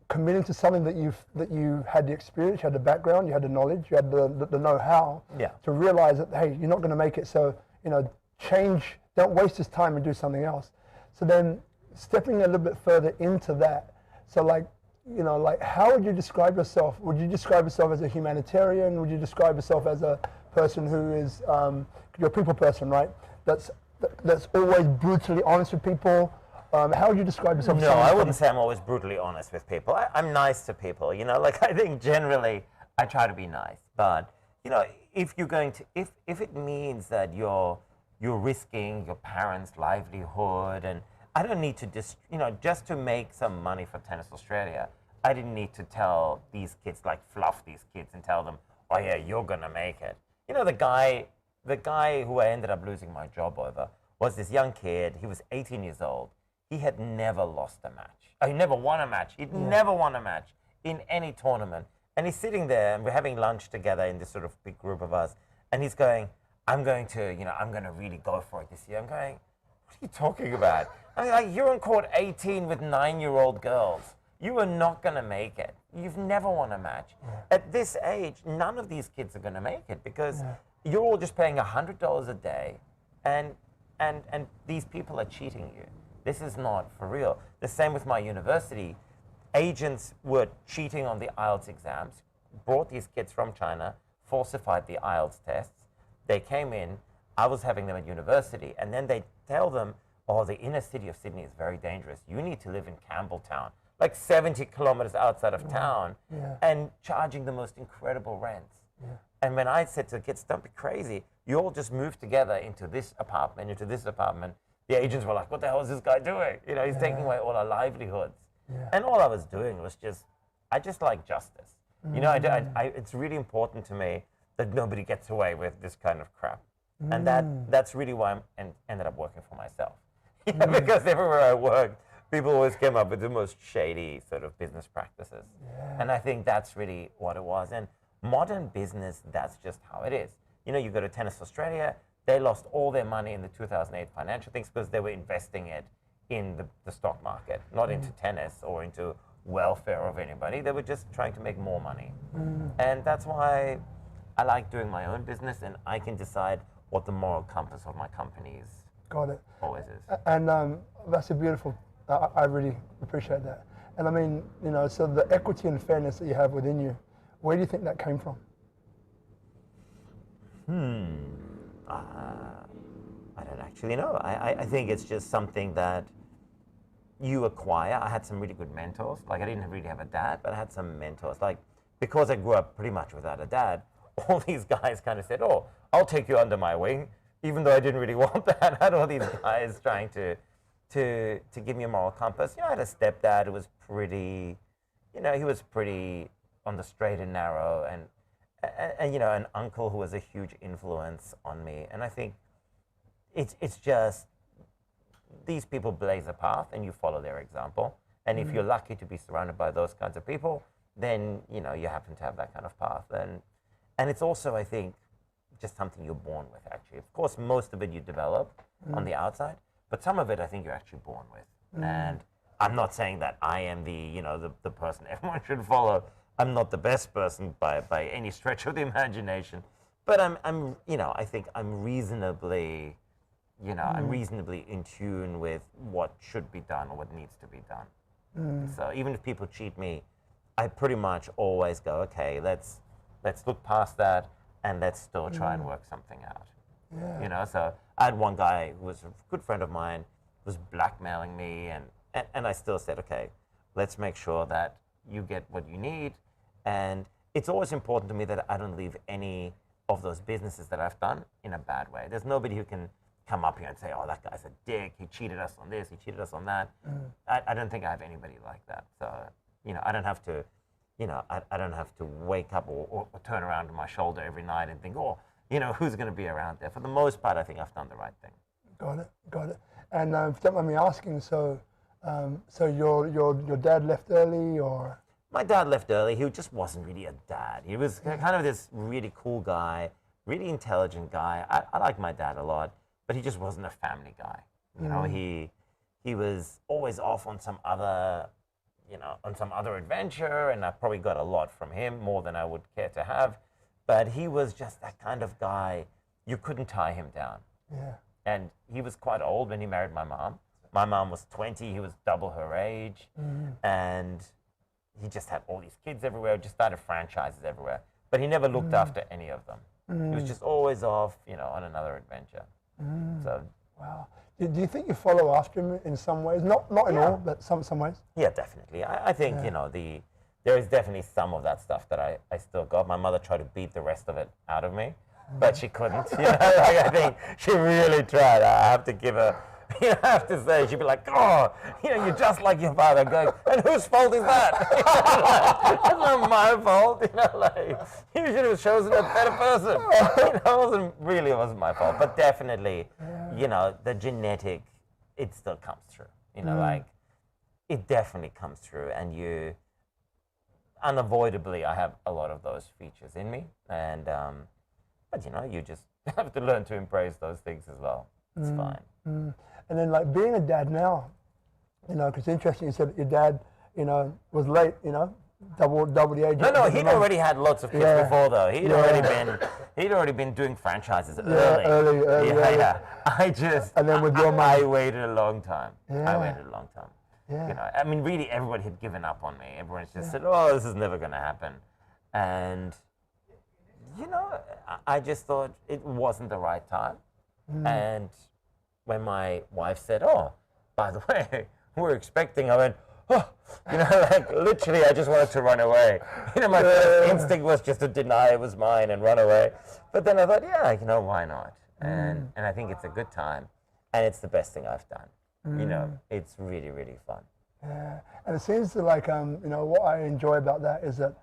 A: committing to something that you had the experience, you had the background, you had the knowledge, you had the know-how to realize that, hey, you're not going to make it. So, you know, change, don't waste this time and do something else. So then stepping a little bit further into that. So like, you know, like how would you describe yourself? Would you describe yourself as a humanitarian? Would you describe yourself as a person who is, you're a people person, right? That's always brutally honest with people. How would you describe yourself?
B: No, I wouldn't say I'm always brutally honest with people. I'm nice to people, you know, like I think generally I try to be nice. But, you know, if you're going to, if it means that you're risking your parents' livelihood, and I don't need to just, you know, just to make some money for Tennis Australia, I didn't need to tell these kids, like fluff these kids and tell them, oh yeah, you're gonna make it. You know, the guy who I ended up losing my job over was this young kid. He was 18 years old. He had never lost a match. He never won a match. He'd never won a match in any tournament. And he's sitting there, and we're having lunch together in this sort of big group of us. And he's going, I'm going to really go for it this year. I'm going, what are you talking about? I mean, like, you're on court 18 with 9-year-old girls. You are not going to make it. You've never won a match. At this age, none of these kids are going to make it because you're all just paying $100 a day, and these people are cheating you. This is not for real. The same with my university. Agents were cheating on the IELTS exams, brought these kids from China, falsified the IELTS tests. They came in, I was having them at university, and then they tell them, oh, the inner city of Sydney is very dangerous. You need to live in Campbelltown, like 70 kilometers outside of town, and charging the most incredible rents. And when I said to the kids, don't be crazy, you all just move together into this apartment, the agents were like, what the hell is this guy doing? You know, he's taking away all our livelihoods. And all I was doing was I just like justice. You know, it's really important to me that nobody gets away with this kind of crap. And that's really why I ended up working for myself. You know, because everywhere I worked, people always came up with the most shady sort of business practices. And I think that's really what it was. And modern business, that's just how it is. You know, you go to Tennis Australia, they lost all their money in the 2008 financial things because they were investing it in the stock market, not into tennis or into welfare of anybody. They were just trying to make more money. And that's why I like doing my own business, and I can decide what the moral compass of my company is.
A: Got it.
B: Always is.
A: And that's a beautiful, I really appreciate that. And I mean, you know, so the equity and fairness that you have within you, where do you think that came from?
B: I don't actually know. I think it's just something that you acquire. I had some really good mentors. Like, I didn't really have a dad, but I had some mentors. Like, because I grew up pretty much without a dad, all these guys kind of said, oh, I'll take you under my wing, even though I didn't really want that. I had all these guys trying to give me a moral compass. You know, I had a stepdad who was pretty, you know, he was pretty on the straight and narrow, and you know, an uncle who was a huge influence on me. And I think it's just, these people blaze a path and you follow their example. And if you're lucky to be surrounded by those kinds of people, then, you know, you happen to have that kind of path. And it's also, I think, just something you're born with, actually. Of course, most of it you develop on the outside, but some of it I think you're actually born with. And I'm not saying that I am the person everyone should follow. I'm not the best person by any stretch of the imagination, but I'm you know, I think I'm reasonably, you know, I'm reasonably in tune with what should be done or what needs to be done. So even if people cheat me, I pretty much always go, okay, let's look past that and let's still try and work something out. You know, so I had one guy who was a good friend of mine, was blackmailing me, and I still said, okay, let's make sure that you get what you need. And it's always important to me that I don't leave any of those businesses that I've done in a bad way. There's nobody who can come up here and say, oh, that guy's a dick, he cheated us on this, he cheated us on that. I don't think I have anybody like that. So, you know, I don't have to, you know, I don't have to wake up or turn around to my shoulder every night and think, oh, you know, who's going to be around there? For the most part, I think I've done the right thing.
A: Got it. And if you don't mind me asking, so your dad left early, or? My
B: dad left early. He just wasn't really a dad. He was kind of this really cool guy, really intelligent guy. I like my dad a lot, but he just wasn't a family guy. You know, he was always off on some other, on some other adventure, and I probably got a lot from him, more than I would care to have. But he was just that kind of guy, you couldn't tie him down.
A: Yeah.
B: And he was quite old when he married my mom. My mom was 20, he was double her age. And he just had all these kids everywhere, just started franchises everywhere. But he never looked after any of them. He was just always off, on another adventure. So.
A: Wow. Do you think you follow after him in some ways? Not in all, but some ways?
B: Yeah, definitely. I think, there is definitely some of that stuff that I still got. My mother tried to beat the rest of it out of me, but she couldn't. I think she really tried. I have to give her, I have to say, she'd be like, oh, you're just like your father. Going, and whose fault is that? It's not my fault. You should have chosen a better person. It wasn't my fault. But definitely, the genetic, it still comes through. It definitely comes through, and unavoidably, I have a lot of those features in me, and but you just have to learn to embrace those things as well. It's fine.
A: And then, like, being a dad now, because it's interesting you said that your dad, was late, double the age.
B: No, he'd already had lots of kids before, though. He'd already been doing franchises early. Yeah. And then with your mom, I waited a long time. Yeah. I mean, really, everybody had given up on me. Everyone's just said, "Oh, this is never going to happen," and I just thought it wasn't the right time. And when my wife said, "Oh, by the way, we're expecting," I went, "Oh," literally, I just wanted to run away. My first instinct was just to deny it was mine and run away. But then I thought, why not? And I think it's a good time, and it's the best thing I've done. It's really, really fun.
A: Yeah, and it seems to what I enjoy about that is that,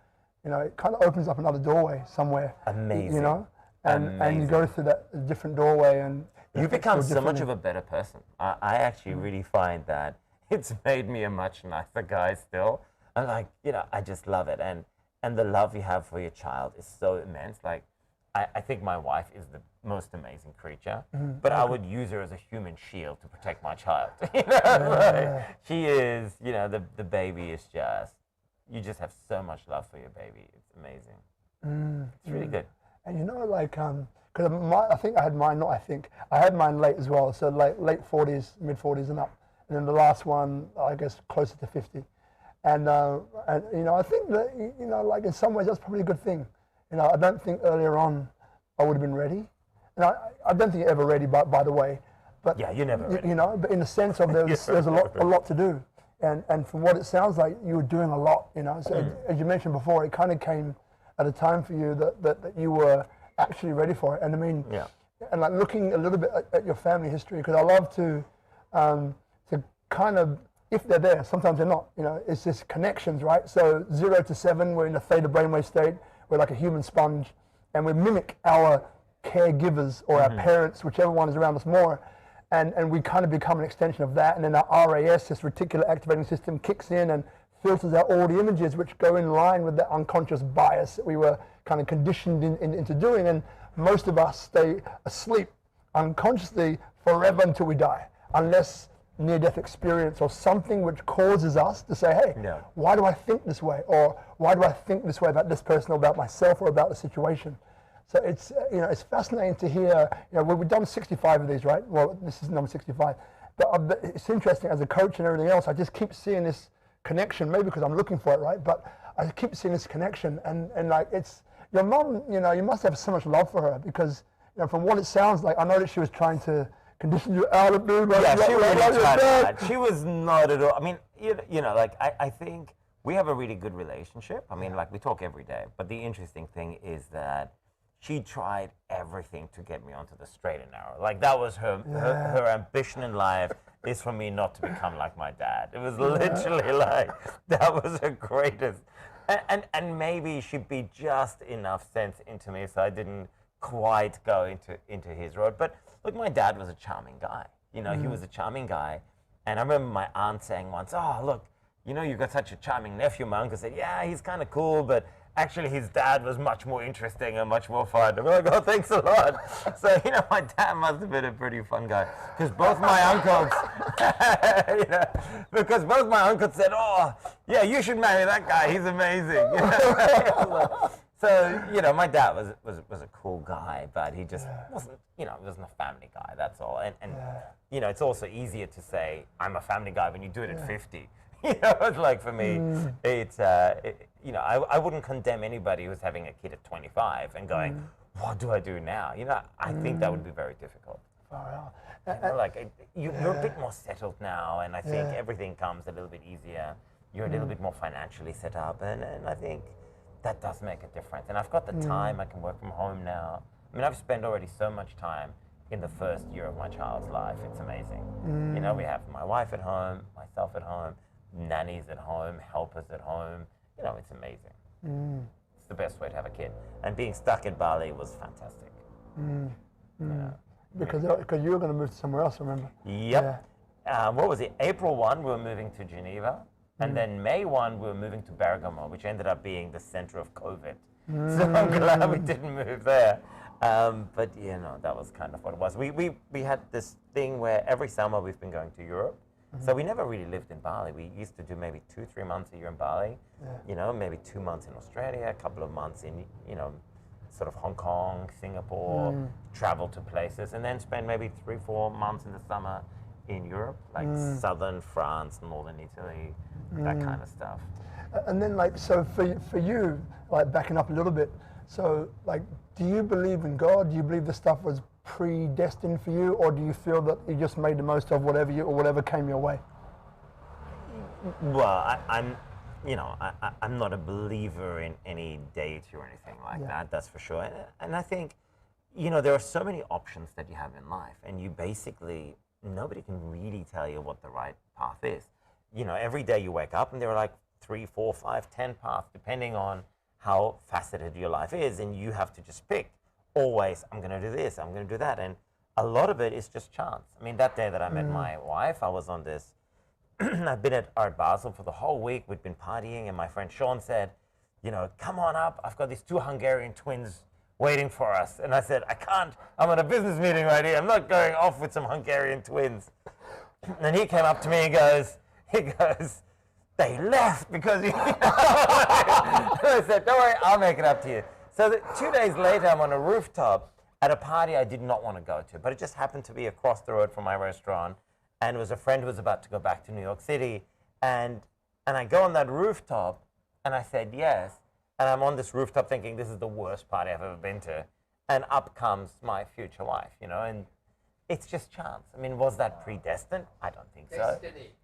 A: it kind of opens up another doorway somewhere.
B: Amazing.
A: And you go through that different doorway, and
B: you become so much of a better person. I actually really find that it's made me a much nicer guy still. And I just love it. And the love you have for your child is so immense. I think my wife is the most amazing creature, but I would use her as a human shield to protect my child. She is, the baby is just, you just have so much love for your baby. It's amazing. It's really good.
A: And because I think I had mine, I had mine late as well, so late 40s, mid 40s and up. And then the last one, I guess, closer to 50. And I think that, in some ways that's probably a good thing. I don't think earlier on I would have been ready. And I don't think you're ever ready, by the way. But
B: yeah, you're never ready.
A: But in the sense of there's a lot to do. And from what it sounds like, you were doing a lot, So as you mentioned before, it kind of came at a time for you that you were actually ready for it. And I mean, and looking a little bit at your family history, because I love to kind of, if they're there, sometimes they're not, it's just connections, right? So 0 to 7, we're in a theta brainwave state. We're like a human sponge, and we mimic our caregivers or our parents, whichever one is around us more, and we kind of become an extension of that. And then our RAS, this reticular activating system, kicks in and filters out all the images which go in line with the unconscious bias that we were kind of conditioned into doing. And most of us stay asleep unconsciously forever until we die, unless near-death experience or something which causes us to say, hey, why do I think this way? Or why do I think this way about this person or about myself or about the situation? So it's, it's fascinating to hear, we've done 65 of these, right? Well, this is number 65. But it's interesting, as a coach and everything else, I just keep seeing this connection, maybe because I'm looking for it, right? But I keep seeing this connection, and it's, your mom, you must have so much love for her, because, from what it sounds like, I know that she was trying to condition you out of doing
B: she really tried that. She was not at all. I mean, I think we have a really good relationship. I mean, we talk every day. But the interesting thing is that she tried everything to get me onto the straight and narrow. That was her ambition in life, is for me not to become like my dad. It was literally that was her greatest. And maybe she'd be just enough sense into me so I didn't quite go into his road. But look, my dad was a charming guy. He was a charming guy. And I remember my aunt saying once, oh, look, you've got such a charming nephew. My uncle said, yeah, he's kind of cool, but actually his dad was much more interesting and much more fun. I'm like, oh, thanks a lot. So, you know, my dad must have been a pretty fun guy. Because both my uncles, because both my uncles said, oh, yeah, you should marry that guy. He's amazing. You know? So, you know, my dad was a cool guy, but he just wasn't, you know, he wasn't a family guy, that's all. And you know, it's also easier to say, I'm a family guy when you do it at 50. You know, it's like for me, it's, you know, I wouldn't condemn anybody who's having a kid at 25 and going, what do I do now? You know, I think that would be very difficult.
A: Far
B: You know, like, you're a bit more settled now, and I think everything comes a little bit easier. You're a little bit more financially set up, and I think that does make a difference. And I've got the time, I can work from home now. I mean, I've spent already so much time in the first year of my child's life. It's amazing. You know, we have my wife at home, myself at home, nannies at home, helpers at home. You know, it's amazing. It's the best way to have a kid. And being stuck in Bali was fantastic. You know.
A: Because you were going to move to somewhere else, remember?
B: Yep. What was it? April 1, we were moving to Geneva. And then May 1, we were moving to Bergamo, which ended up being the center of COVID. So I'm glad we didn't move there. But, you know, that was kind of what it was. We had this thing where every summer we've been going to Europe. So we never really lived in Bali. We used to do maybe 2-3 months a year in Bali, you know, maybe 2 months in Australia, a couple of months in, you know, sort of Hong Kong, Singapore, travel to places, and then spend maybe 3-4 months in the summer in Europe, like southern France, northern Italy, that kind of stuff.
A: And then, like, so for you, like, backing up a little bit, so, like, do you believe in God? Do you believe this stuff was predestined for you, or do you feel that you just made the most of whatever came your way?
B: Well, I'm not a believer in any deity or anything like that, that's for sure. And I think, you know, there are so many options that you have in life, and you basically, nobody can really tell you what the right path is. You know, every day you wake up and there are like 3, 4, 5, 10 paths, depending on how faceted your life is, and you have to just pick. Always, I'm going to do this, I'm going to do that. And a lot of it is just chance. I mean, that day that I met my wife, I was on this, I've been at Art Basel for the whole week. We'd been partying, and my friend Sean said, you know, come on up. I've got these 2 Hungarian twins waiting for us. And I said, I can't. I'm at a business meeting right here. I'm not going off with some Hungarian twins. And he came up to me and goes, they left because you. I said, don't worry, I'll make it up to you. So 2 days later, I'm on a rooftop at a party I did not want to go to, but it just happened to be across the road from my restaurant, and it was a friend who was about to go back to New York City, and I go on that rooftop, and I said yes, and I'm on this rooftop thinking this is the worst party I've ever been to, and up comes my future wife, you know, and it's just chance. I mean, was that predestined? I don't think so.
D: Destiny.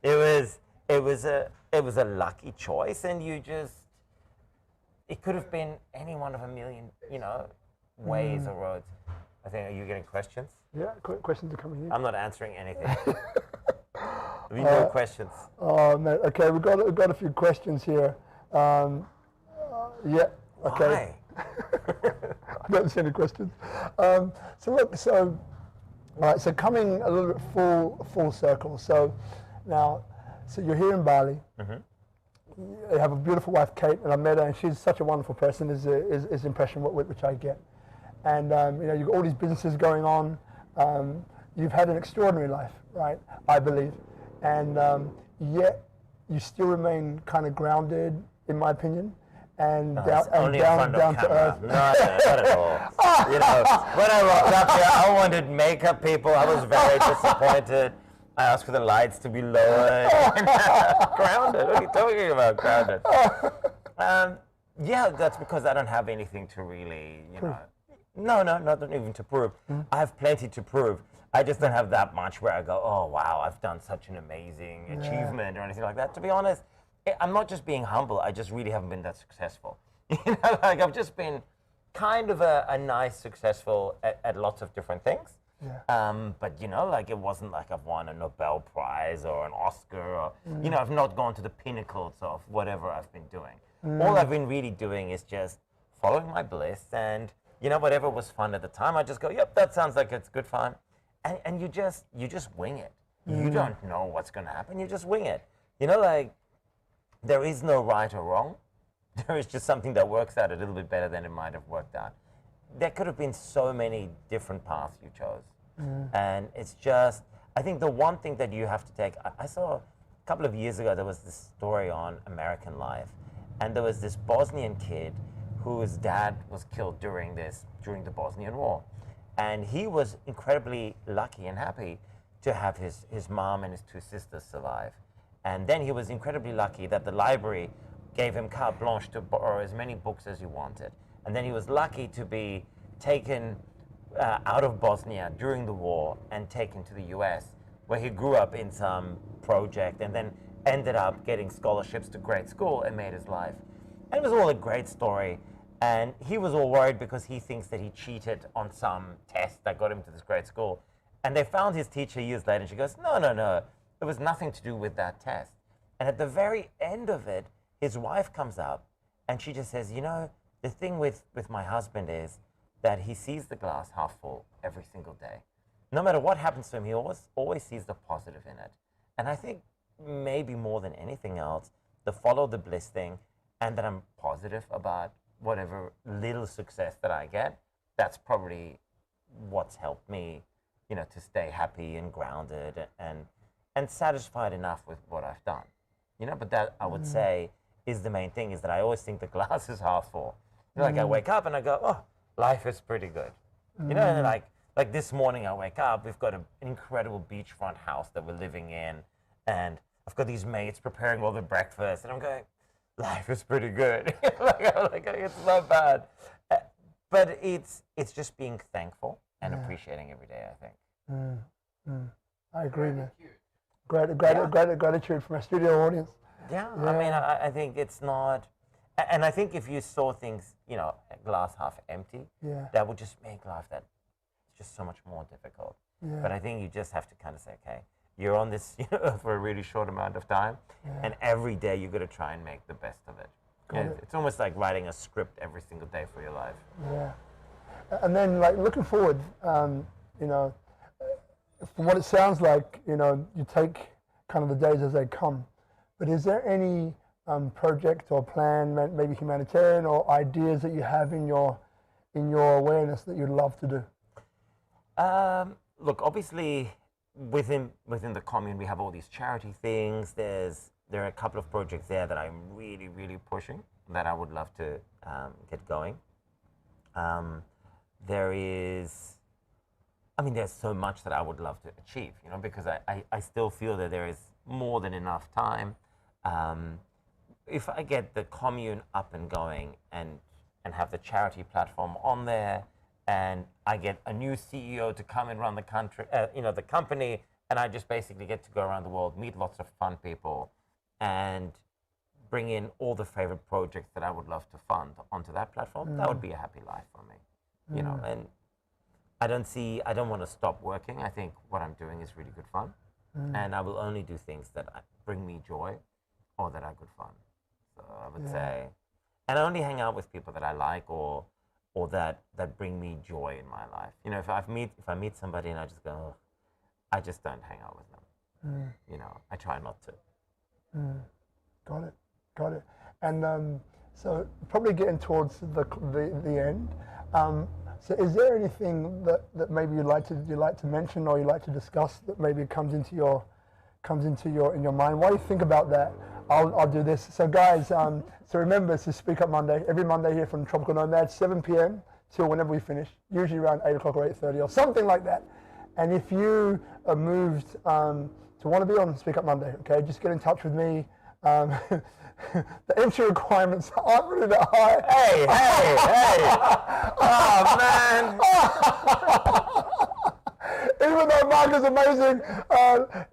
B: It was a lucky choice, and it could have been any one of a million, you know, ways or roads. I think, are you getting questions?
A: Yeah, questions are coming in.
B: I'm not answering anything. We no questions.
A: Oh, man. Okay, we've got a few questions here. Yeah, okay.
B: Why?
A: I don't see any questions. So look, all right, so coming a little bit full circle. So now, so you're here in Bali. You have a beautiful wife, Kate, and I met her, and she's such a wonderful person, is the impression which I get. And you know, you've got all these businesses going on. You've had an extraordinary life, right? I believe, and yet you still remain kind of grounded, in my opinion, and down to earth.
B: No, not at all. You know, when I walked up here, I wanted makeup people. I was very disappointed. I asked for the lights to be lowered. Grounded. What are you talking about, grounded? Yeah, that's because I don't have anything to really, you know. No, not even to prove. I have plenty to prove. I just don't have that much where I go, oh, wow, I've done such an amazing achievement or anything like that. To be honest, I'm not just being humble. I just really haven't been that successful. You know, like I've just been kind of a nice successful at lots of different things. Yeah. But, you know, like it wasn't like I've won a Nobel Prize or an Oscar or, you know, I've not gone to the pinnacles of whatever I've been doing. All I've been really doing is just following my bliss, and, you know, whatever was fun at the time, I just go, yep, that sounds like it's good fun. And you just wing it. You don't know what's going to happen. You just wing it. You know, like there is no right or wrong. there is just something that works out a little bit better than it might have worked out. There could have been so many different paths you chose. And it's just, I think the one thing that you have to take, I saw a couple of years ago, there was this story on American Life, and there was this Bosnian kid whose dad was killed during the Bosnian War. And he was incredibly lucky and happy to have his mom and his two sisters survive. And then he was incredibly lucky that the library gave him carte blanche to borrow as many books as he wanted. And then he was lucky to be taken out of Bosnia during the war and taken to the US, where he grew up in some project and then ended up getting scholarships to grade school and made his life. And it was all a great story. And he was all worried because he thinks that he cheated on some test that got him to this great school. And they found his teacher years later, and she goes, no, it was nothing to do with that test. And at the very end of it, his wife comes up and she just says, you know, the thing with my husband is that he sees the glass half full every single day. No matter what happens to him, he always sees the positive in it. And I think maybe more than anything else, the follow the bliss thing, and that I'm positive about whatever little success that I get, that's probably what's helped me, you know, to stay happy and grounded and satisfied enough with what I've done. You know, but that I would say is the main thing, is that I always think the glass is half full. You know, like I wake up and I go, oh, life is pretty good. You know, and like this morning I wake up, we've got an incredible beachfront house that we're living in, and I've got these mates preparing all the breakfast, and I'm going, life is pretty good. like it's not bad. But it's just being thankful and appreciating every day, I think.
A: I agree, man. Great gratitude from our studio audience.
B: Yeah. I mean, I think it's not, and I think if you saw things, you know, glass half empty, that would just make life that just so much more difficult. Yeah. But I think you just have to kind of say, okay, you're on this, you know, for a really short amount of time, and every day you're going to try and make the best of it. It's almost like writing a script every single day for your life. Yeah.
A: And then, like, looking forward, you know, from what it sounds like, you know, you take kind of the days as they come. But is there any project or plan, maybe humanitarian, or ideas that you have in your awareness that you'd love to do?
B: Look, obviously, within the commune, we have all these charity things. There are a couple of projects there that I'm really, really pushing that I would love to get going. There's so much that I would love to achieve, you know, because I still feel that there is more than enough time. If I get the commune up and going and have the charity platform on there, and I get a new CEO to come and run the country, the company, and I just basically get to go around the world, meet lots of fun people, and bring in all the favorite projects that I would love to fund onto that platform, that would be a happy life for me, you know. And I don't want to stop working. I think what I'm doing is really good fun, and I will only do things that bring me joy or that are good fun. So I would say, and I only hang out with people that I like or that bring me joy in my life. You know, if I meet somebody and I just go, oh, I just don't hang out with them. You know, I try not to. Got it. And so probably getting towards the end. So is there anything that maybe you'd like to mention or you'd like to discuss that maybe comes into your mind? While you think about that, I'll do this. So guys, so remember, it's SpeakuP Monday, every Monday here from Tropical Nomad, 7 p.m. till whenever we finish, usually around 8 o'clock or 8:30 or something like that. And if you are moved to want to be on SpeakuP Monday, okay, just get in touch with me. The entry requirements aren't really that high. Hey! Oh, man! Even though Mark is amazing,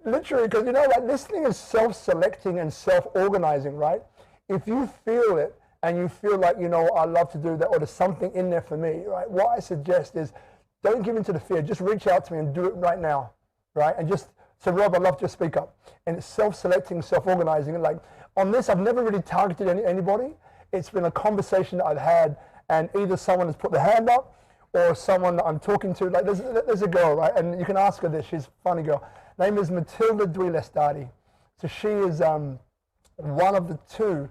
B: literally, because you know what, this thing is self-selecting and self-organizing, right? If you feel it and you feel like, you know, I love to do that, or there's something in there for me, right? What I suggest is don't give in to the fear. Just reach out to me and do it right now, right? And just say, Rob, I'd love to speak up. And it's self-selecting, self-organizing. And like on this, I've never really targeted anybody. It's been a conversation that I've had, and either someone has put their hand up or someone that I'm talking to. Like there's a girl, right? And you can ask her this. She's a funny girl. Name is Matilda Duilestadi. So she is one of the two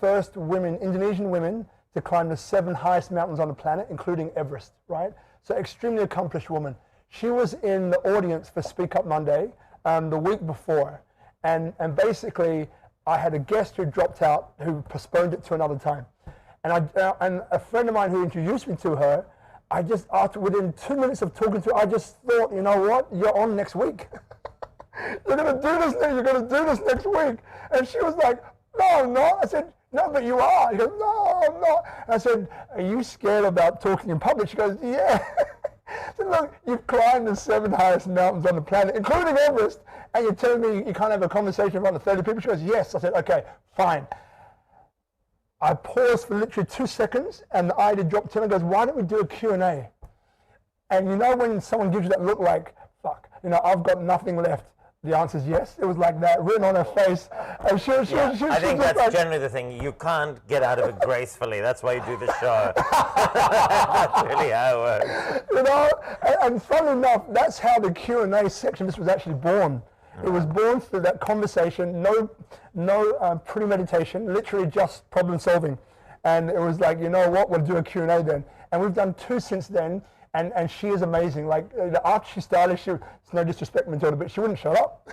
A: first women, Indonesian women, to climb the 7 highest mountains on the planet, including Everest, right? So extremely accomplished woman. She was in the audience for SpeakuP Monday the week before. And basically, I had a guest who dropped out, who postponed it to another time. And a friend of mine who introduced me to her, I just, after within 2 minutes of talking to her, I just thought, you know what, you're on next week. You're gonna do this thing, you're gonna do this next week. And she was like, no, I'm not. I said, no, but you are. She goes, no, I'm not. I said, are you scared about talking in public? She goes, yeah. I said, look, you've climbed the 7 highest mountains on the planet, including Everest, and you're telling me you can't have a conversation in front of 30 people? She goes, yes. I said, okay, fine. I paused for literally 2 seconds, and the idea dropped in and goes, why don't we do a Q&A? And you know when someone gives you that look like, fuck, you know, I've got nothing left. The answer is yes. It was like that, written on her face. And she
B: I think that's like, generally the thing. You can't get out of it gracefully. That's why you do the show. That's really how it works.
A: You know, and funnily enough, that's how the Q&A section, this was actually born. It was born through that conversation, no premeditation, literally just problem solving. And it was like, you know what, we'll do a Q&A then. And we've done 2 since then. And she is amazing. Like after she started, it's no disrespect to her, but she wouldn't shut up.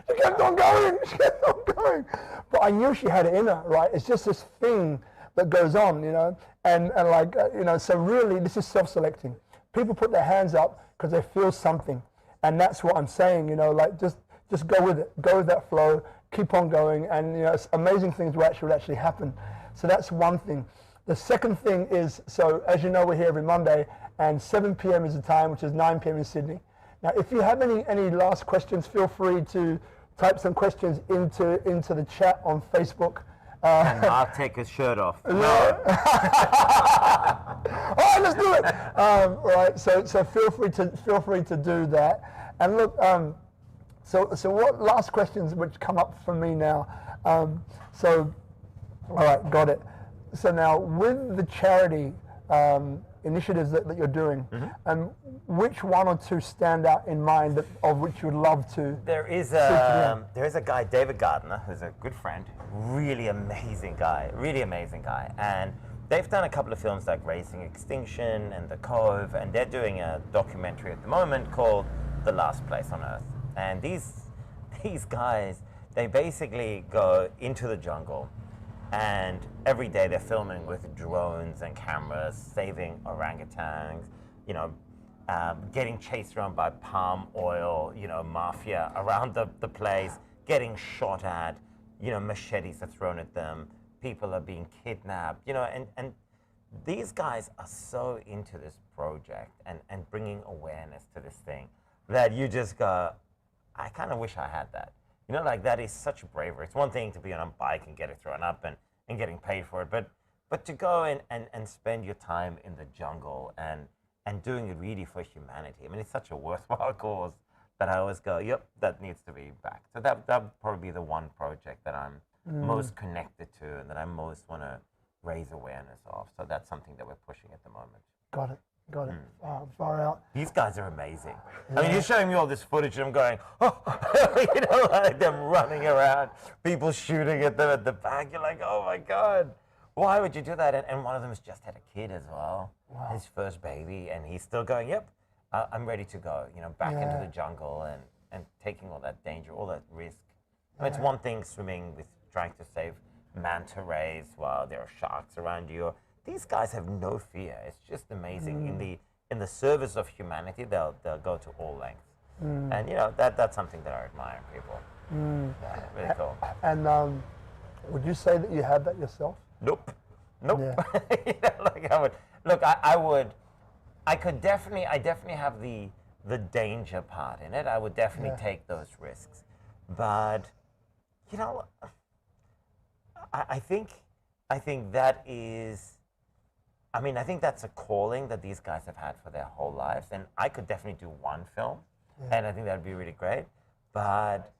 A: She kept on going. She kept on going. But I knew she had it in her, right? It's just this thing that goes on, you know. And like you know, so really, this is self-selecting. People put their hands up because they feel something, and that's what I'm saying. You know, like just go with it, go with that flow, keep on going, and you know, amazing things will actually happen. So that's one thing. The second thing is, so as you know, we're here every Monday. And 7 p.m. is the time, which is 9 p.m. in Sydney. Now, if you have any last questions, feel free to type some questions into the chat on Facebook.
B: Can Mark take his shirt off?
A: No. All right, let's do it. Right, so feel free to do that. And look, so what last questions which come up for me now? So, all right, got it. So now with the charity. Initiatives that you're doing, and which 1 or 2 stand out in mind of which you would love to?
B: There is a guy, David Gardner, who's a good friend, really amazing guy, and they've done a couple of films like Racing Extinction and The Cove, and they're doing a documentary at the moment called The Last Place on Earth. And these guys, they basically go into the jungle. And every day they're filming with drones and cameras, saving orangutans, you know, getting chased around by palm oil, you know, mafia around the place, getting shot at, you know, machetes are thrown at them, people are being kidnapped, you know, and these guys are so into this project and bringing awareness to this thing that you just go, I kind of wish I had that. You know, like that is such bravery. It's one thing to be on a bike and get it thrown up and getting paid for it, but to go and spend your time in the jungle and doing it really for humanity. I mean, it's such a worthwhile cause that I always go, yep, that needs to be back. So that would probably be the one project that I'm most connected to and that I most want to raise awareness of. So that's something that we're pushing at the moment.
A: Got it. Far out.
B: These guys are amazing. Yeah. I mean, you're showing me all this footage and I'm going, oh, you know, like them running around, people shooting at them at the back. You're like, oh my God, why would you do that? And one of them has just had a kid as well, his first baby, and he's still going, yep, I'm ready to go, you know, back into the jungle and taking all that danger, all that risk. I mean, it's one thing swimming with trying to save manta rays while there are sharks around you. These guys have no fear. It's just amazing. In the service of humanity, they'll go to all lengths. And you know that's something that I admire in people. Yeah, really cool.
A: And would you say that you have that yourself?
B: Nope. Yeah. You know, like I definitely have the danger part in it. I would definitely take those risks. But you know, I think that is. I mean, I think that's a calling that these guys have had for their whole lives, and I could definitely do one film, and I think that'd be really great. But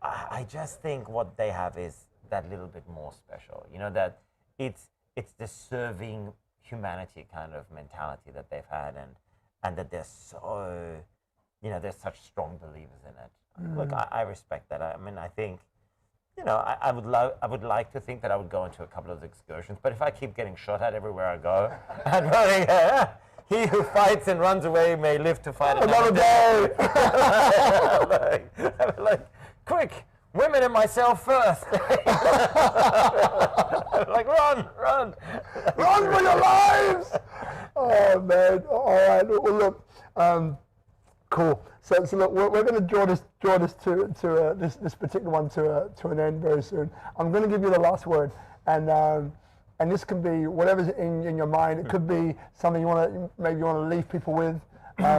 B: I just think what they have is that little bit more special. You know, that it's the serving humanity kind of mentality that they've had, and that they're so, you know, they're such strong believers in it. Look, I respect that. I mean, I think you know, I would like to think that I would go into a couple of excursions, but if I keep getting shot at everywhere I go, and running, he who fights and runs away may live to fight another day. like, quick, women and myself first. Like, run
A: for your lives! Oh man! All right. Well, look. Cool. So look, we're going to draw this to this particular one to an end very soon. I'm going to give you the last word, and this can be whatever's in your mind. It could be something you want to leave people with,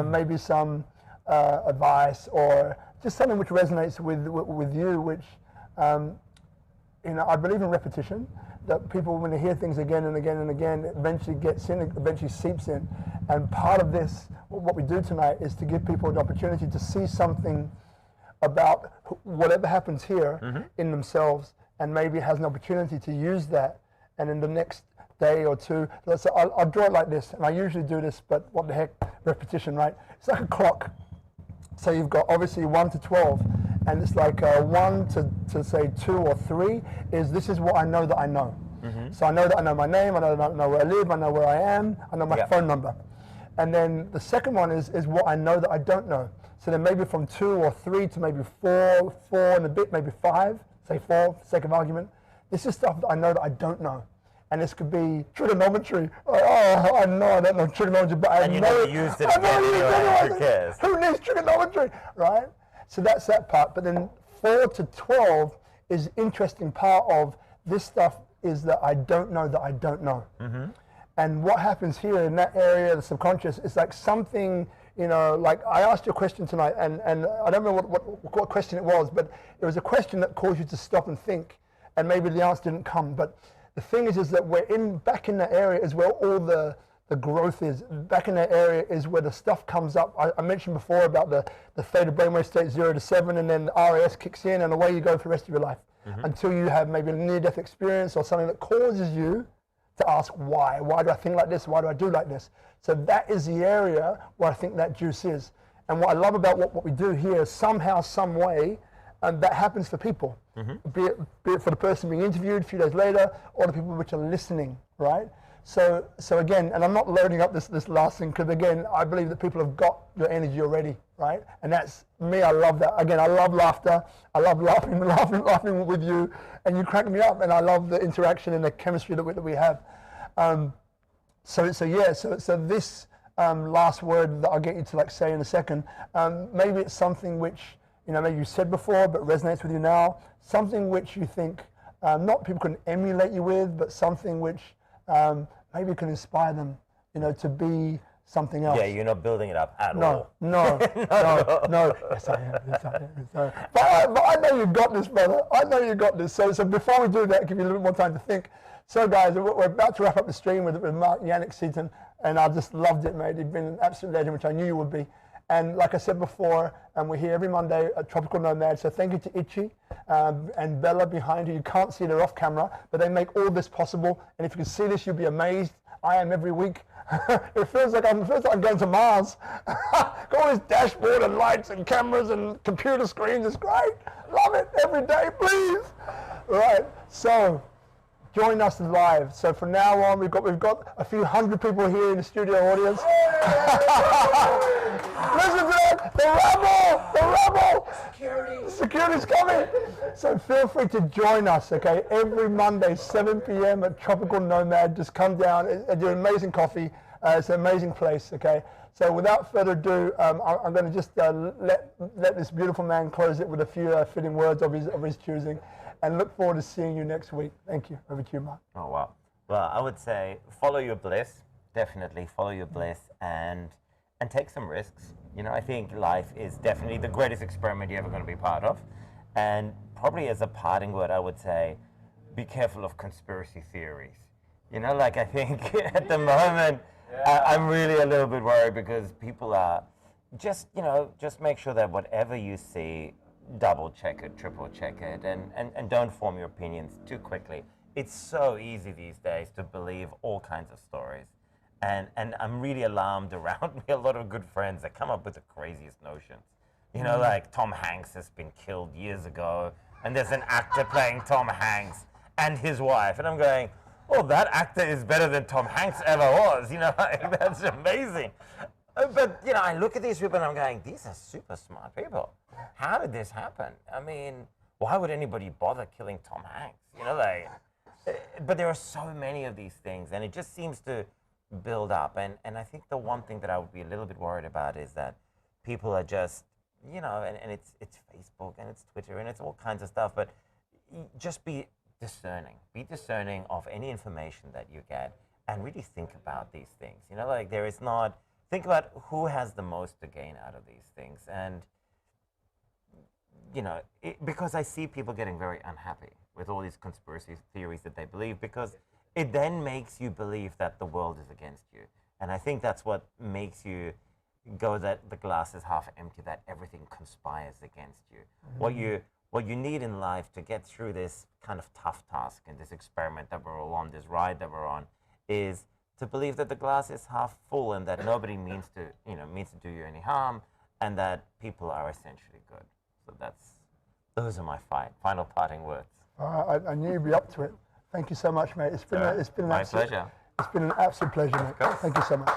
A: maybe some advice, or just something which resonates with you. Which you know, I believe in repetition. That people, when they hear things again and again and again, it eventually gets in, eventually seeps in. And part of this, what we do tonight, is to give people an opportunity to see something about whatever happens here in themselves, and maybe has an opportunity to use that. And in the next day or two, let's say, I'll draw it like this, and I usually do this, but what the heck, repetition, right? It's like a clock. So you've got obviously 1 to 12, and it's like 1 to say 2 or 3 this is what I know that I know. So I know that I know my name, I know where I live, I know where I am, I know my phone number. And then the second one is what I know that I don't know. So then maybe from 2 or 3 to maybe 4 and a bit, maybe 5, say 4 for the sake of argument. This is stuff that I know that I don't know. And this could be trigonometry. Oh, I know I don't know trigonometry, but I know
B: never used it again. Who cares?
A: Who needs trigonometry, right? So that's that part. But then 4 to 12 is the interesting part of this stuff is that I don't know that I don't know. And what happens here in that area, the subconscious, is like something, you know, like I asked you a question tonight, and I don't remember what question it was, but it was a question that caused you to stop and think, and maybe the answer didn't come. But the thing is that we're back in that area is where all the growth is. Back in that area is where the stuff comes up. I mentioned before about the theta brainwave state 0 to 7, and then the RAS kicks in, and away you go for the rest of your life until you have maybe a near-death experience or something that causes you to ask why. Why do I think like this? Why do I do like this? So that is the area where I think that juice is. And what I love about what we do here is somehow, some way, that happens for people. Be it for the person being interviewed a few days later, or the people which are listening, right? So again, and I'm not loading up this last thing, because again, I believe that people have got your energy already, right? And that's me, I love that. Again, I love laughter. I love laughing with you, and you crack me up, and I love the interaction and the chemistry that we have. So this last word that I'll get you to like say in a second, maybe it's something which, you know, maybe you said before but resonates with you now, something which you think not people can emulate you with, but something which maybe can inspire them, you know, to be something else.
B: Yeah, you're not building it up at all.
A: No. Yes, I am. But I know you got this, brother. I know you got this. So before we do that, give you a little more time to think. So guys, we're about to wrap up the stream with Marc-Yannick Ceyton, and I just loved it, mate. You've been an absolute legend, which I knew you would be. And like I said before, we're here every Monday at Tropical Nomad. So thank you to Itchy and Bella behind you. You can't see they're off camera, but they make all this possible. And if you can see this, you'll be amazed. I am every week. It feels like I'm going to Mars. Got all this dashboard and lights and cameras and computer screens. It's great. Love it every day, please. Right. So join us live. So from now on, we've got a few hundred people here in the studio audience. Listen to that! The rebel! Security's coming! So feel free to join us, okay? Every Monday, 7 p.m. at Tropical Nomad. Just come down and do amazing coffee. It's an amazing place, okay? So without further ado, I'm going to just let this beautiful man close it with a few fitting words of his choosing, and look forward to seeing you next week. Thank you. Over to you, Mark.
B: Oh, wow. Well, I would say follow your bliss. Definitely follow your bliss and take some risks. You know, I think life is definitely the greatest experiment you're ever going to be part of. And probably as a parting word, I would say, be careful of conspiracy theories. You know, like I think at the moment, I'm really a little bit worried because people are just make sure that whatever you see, double check it, triple check it, and don't form your opinions too quickly. It's so easy these days to believe all kinds of stories. And I'm really alarmed around me, a lot of good friends that come up with the craziest notions. You know, like Tom Hanks has been killed years ago, and there's an actor playing Tom Hanks and his wife, and I'm going, oh, that actor is better than Tom Hanks ever was. You know, like, that's amazing. But, you know, I look at these people and I'm going, these are super smart people. How did this happen? I mean, why would anybody bother killing Tom Hanks? You know, like, but there are so many of these things, and it just seems to build up. And I think the one thing that I would be a little bit worried about is that people are just, you know, and it's Facebook and it's Twitter and it's all kinds of stuff, but just be discerning. Be discerning of any information that you get and really think about these things. You know, like there is not, think about who has the most to gain out of these things. And, you know, because I see people getting very unhappy with all these conspiracy theories that they believe, because it then makes you believe that the world is against you. And I think that's what makes you go that the glass is half empty, that everything conspires against you. Mm-hmm. What you need in life to get through this kind of tough task and this experiment that we're all on, this ride that we're on, is to believe that the glass is half full and that nobody means to do you any harm, and that people are essentially good. So those are my final parting words.
A: I knew you'd be up to it. Thank you so much, mate. It's been an
B: pleasure.
A: It's been an absolute pleasure, mate. Thank you so much.